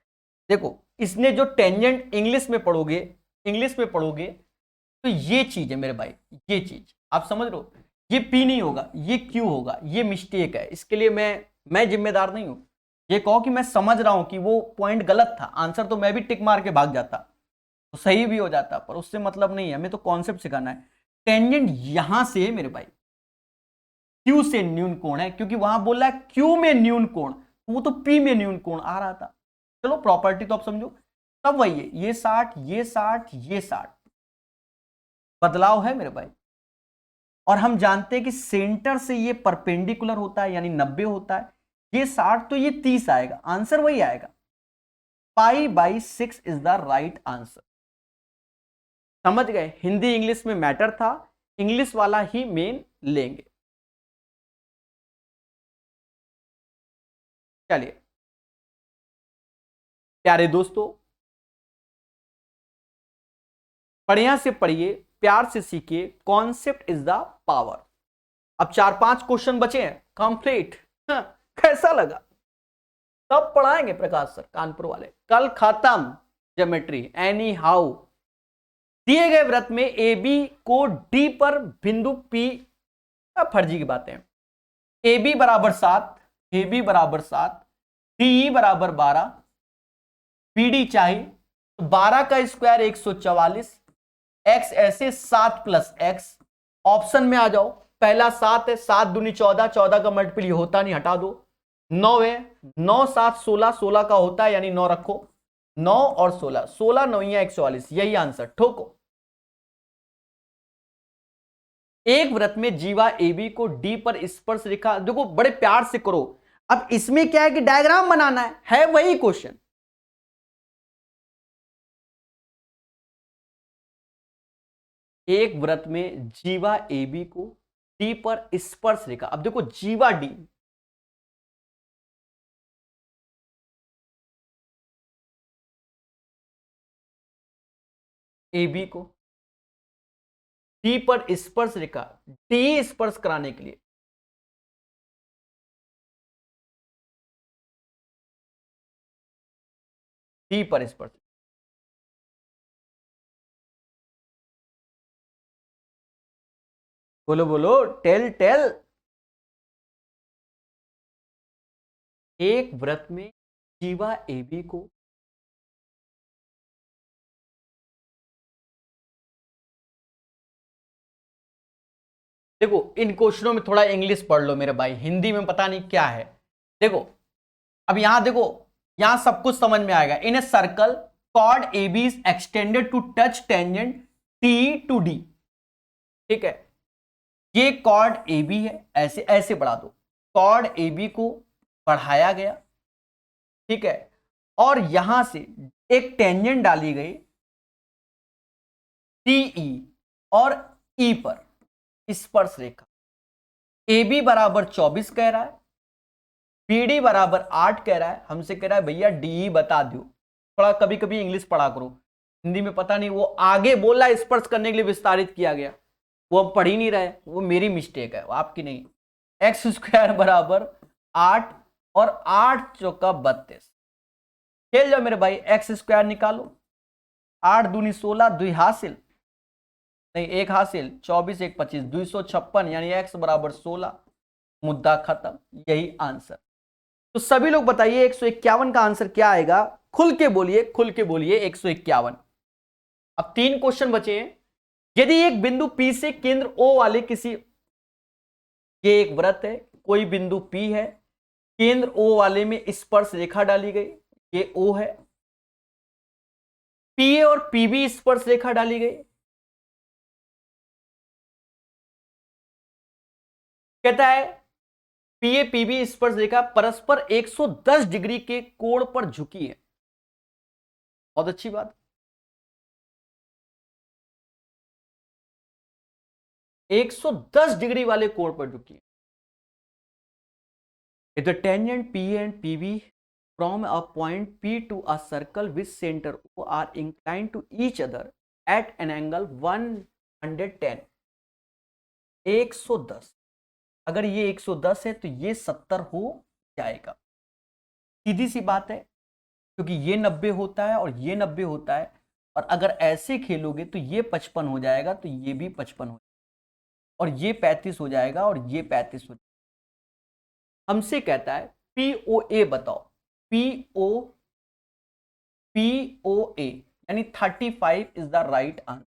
देखो इसने जो टेंजेंट इंग्लिश में पढ़ोगे तो ये चीज है मेरे भाई, ये चीज आप समझ लो, ये P नहीं होगा, ये Q होगा, ये मिस्टेक है, इसके लिए मैं जिम्मेदार नहीं हूं। ये कहो कि मैं समझ रहा हूं कि वो पॉइंट गलत था, आंसर तो मैं भी टिक मार के भाग जाता तो सही भी हो जाता, पर उससे मतलब नहीं है, हमें तो कॉन्सेप्ट सिखाना है। टेंजेंट यहां से मेरे भाई Q से न्यून कोण है, क्योंकि वहां बोल रहा है Q में न्यून कोण, तो वो तो P में न्यून कोण आ रहा था। चलो प्रॉपर्टी तो आप समझो, तब वही है, ये 60 ये 60 ये 60, बदलाव है मेरे भाई। और हम जानते हैं कि सेंटर से ये परपेंडिकुलर होता है, यानी 90 होता है, ये 60 तो ये 30 आएगा, आंसर वही आएगा, π/6 इज द राइट आंसर। समझ गए, हिंदी इंग्लिश में मैटर था, इंग्लिश वाला ही मेन लेंगे। चलिए प्यारे दोस्तों, बढ़िया से पढ़िए, प्यार से सीखिए, कॉन्सेप्ट इज द पावर। अब 4-5 क्वेश्चन बचे हैं कंप्लीट। कैसा लगा? सब पढ़ाएंगे प्रकाश सर कानपुर वाले, कल खत्म ज्योमेट्री। एनी हाउ, दिए गए वृत्त में ए बी को डी पर बिंदु पी, फर्जी की बातें, ए बी बराबर 7, ए बी बराबर 7, डी बराबर 12, पी डी चाहिए तो 12 का स्क्वायर 144, एक्स ऐसे 7 प्लस एक्स। ऑप्शन में आ जाओ, पहला 7 है, 7 दूनी 14, 14 का मल्टीपल होता नहीं, हटा दो। 9 है, 9 7 16, 16 का होता है यानी 9 रखो, 9 और 16, 16 9 144, यही आंसर ठोको। एक वृत्त में जीवा AB को D पर स्पर्श रेखा, देखो बड़े प्यार से करो। अब इसमें क्या है कि डायग्राम बनाना है वही क्वेश्चन। एक वृत्त में जीवा AB को D पर स्पर्श रेखा, अब देखो जीवा D, AB को D पर स्पर्श रेखा, D स्पर्श कराने के लिए D पर स्पर्श, बोलो बोलो, टेल टेल। एक वृत्त में जीवा AB को देखो, इन क्वेश्चनों में थोड़ा इंग्लिश पढ़ लो मेरे भाई, हिंदी में पता नहीं क्या है। देखो अब यहां देखो, यहां सब कुछ समझ में आएगा। In a circle chord A B is extended to touch tangent T to D, ठीक है, ये कॉर्ड ए बी है, ऐसे ऐसे बढ़ा दो, कॉर्ड ए बी को बढ़ाया गया, ठीक है, और यहां से एक टेंजेंट डाली गई टी ई और ई पर स्पर्श रेखा। ए बी बराबर 24 कह रहा है, पीडी बराबर 8 कह रहा है, हमसे कह रहा है भैया डी बता दो। थोड़ा कभी कभी इंग्लिश पढ़ा करो, हिंदी में पता नहीं, वो आगे बोला स्पर्श करने के लिए विस्तारित किया गया, वो अब पढ़ ही नहीं रहे, वो मेरी मिस्टेक है, वो आपकी नहीं। एक्स स्क्वायर बराबर 8 और 8 चौका 32, खेल जाओ मेरे भाई, एक्स स्क्वायर निकालो, 8 दूनी 16, 2 हासिल नहीं 1 हासिल, 24 1 25, 256, यानी एक्स बराबर 16, मुद्दा खत्म, यही आंसर। तो सभी लोग बताइए 151 का आंसर क्या आएगा? खुल के बोलिए, खुल के बोलिए 151। अब 3 क्वेश्चन बचे हैं। यदि एक बिंदु P से केंद्र O वाले किसी, ये एक वृत्त है, कोई बिंदु P है, केंद्र O वाले में स्पर्श रेखा डाली गई, ये O है, PA और PB स्पर्श रेखा डाली गई, कहता है PA PB स्पर्श रेखा परस्पर 110 डिग्री के कोण पर झुकी है। बहुत अच्छी बात, 110 डिग्री वाले कोण पर झुकी है। If the tangent PA and PB from a point P to a circle with center O are inclined to each other at an angle 110, 110, अगर ये 110 है तो ये 70 हो जाएगा। सीधी सी बात है, क्योंकि ये 90 होता है और ये 90 होता है, और अगर ऐसे खेलोगे तो ये 55 हो जाएगा, तो ये भी 55 हो जाएगा, और ये 35 हो जाएगा, और ये 35 हो जाएगा। हमसे कहता है POA बताओ, POA यानी 35 इज द राइट आंसर।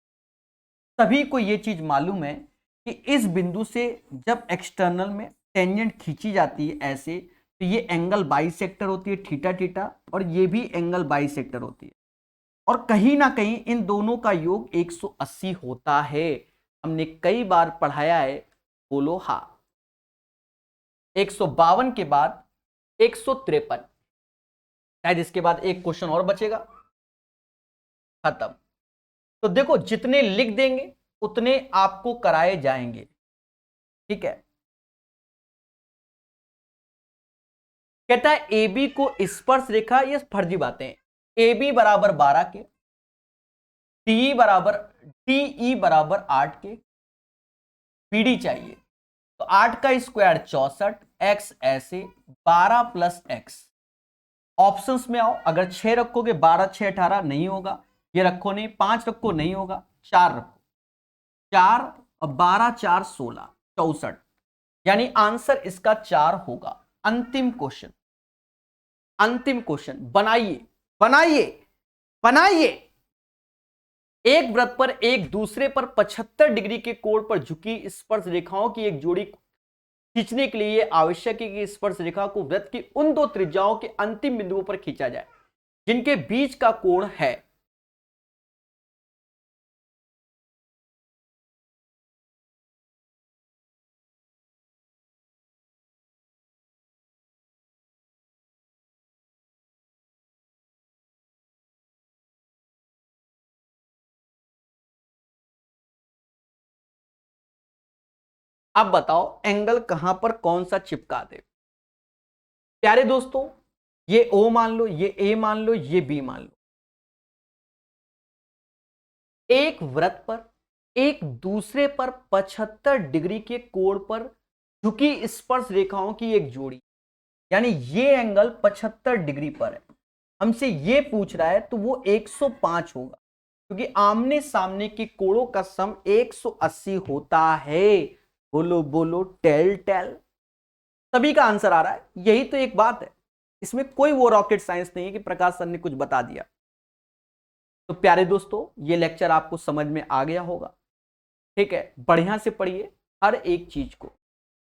सभी को ये चीज मालूम है कि इस बिंदु से जब एक्सटर्नल में टेंजेंट खींची जाती है ऐसे, तो ये एंगल बाइसेक्टर होती है, थीटा थीटा, और ये भी एंगल बाइसेक्टर होती है, और कहीं ना कहीं इन दोनों का योग 180 होता है। हमने कई बार पढ़ाया है, बोलो हाँ। 152 के बाद 153, शायद इसके बाद एक क्वेश्चन और बचेगा, खत्म। तो देखो जितने लिख देंगे उतने आपको कराए जाएंगे, ठीक है। कहता है AB को स्पर्श रेखा, ये फर्जी बातें, ए बी बराबर 12 के, डी बराबर 8 के, पीडी चाहिए। तो 8 का स्क्वायर 64, एक्स ऐसे 12 प्लस एक्स। ऑप्शंस में आओ, अगर 6 रखोगे 12 6 18 नहीं होगा, ये रखो नहीं, 5 रखो नहीं होगा, 4 रखो, 4 और 12 4 16 64, यानी आंसर इसका 4 होगा। अंतिम क्वेश्चन, अंतिम क्वेश्चन, बनाइए बनाइए बनाइए। एक वृत्त पर एक दूसरे पर 75 डिग्री के कोण पर झुकी स्पर्श रेखाओं की एक जोड़ी खींचने के लिए आवश्यक है कि स्पर्श रेखा को वृत्त की उन दो त्रिज्याओं के अंतिम बिंदुओं पर खींचा जाए जिनके बीच का कोण है। अब बताओ एंगल कहां पर कौन सा चिपका दे। प्यारे दोस्तों, ये O मान लो, ये A मान लो, ये B मान लो। एक वृत्त पर एक दूसरे पर 75 डिग्री के कोण पर झुकी स्पर्श रेखाओं की एक जोड़ी, यानी ये एंगल 75 डिग्री पर है, हमसे ये पूछ रहा है, तो वो 105 होगा, क्योंकि आमने सामने के कोणों का सम 180 होता है। बोलो बोलो, टेल टेल। सभी का आंसर आ रहा है, यही तो एक बात है, इसमें कोई वो रॉकेट साइंस नहीं है कि प्रकाश सर ने कुछ बता दिया। तो प्यारे दोस्तों, ये लेक्चर आपको समझ में आ गया होगा, ठीक है। बढ़िया से पढ़िए हर एक चीज को।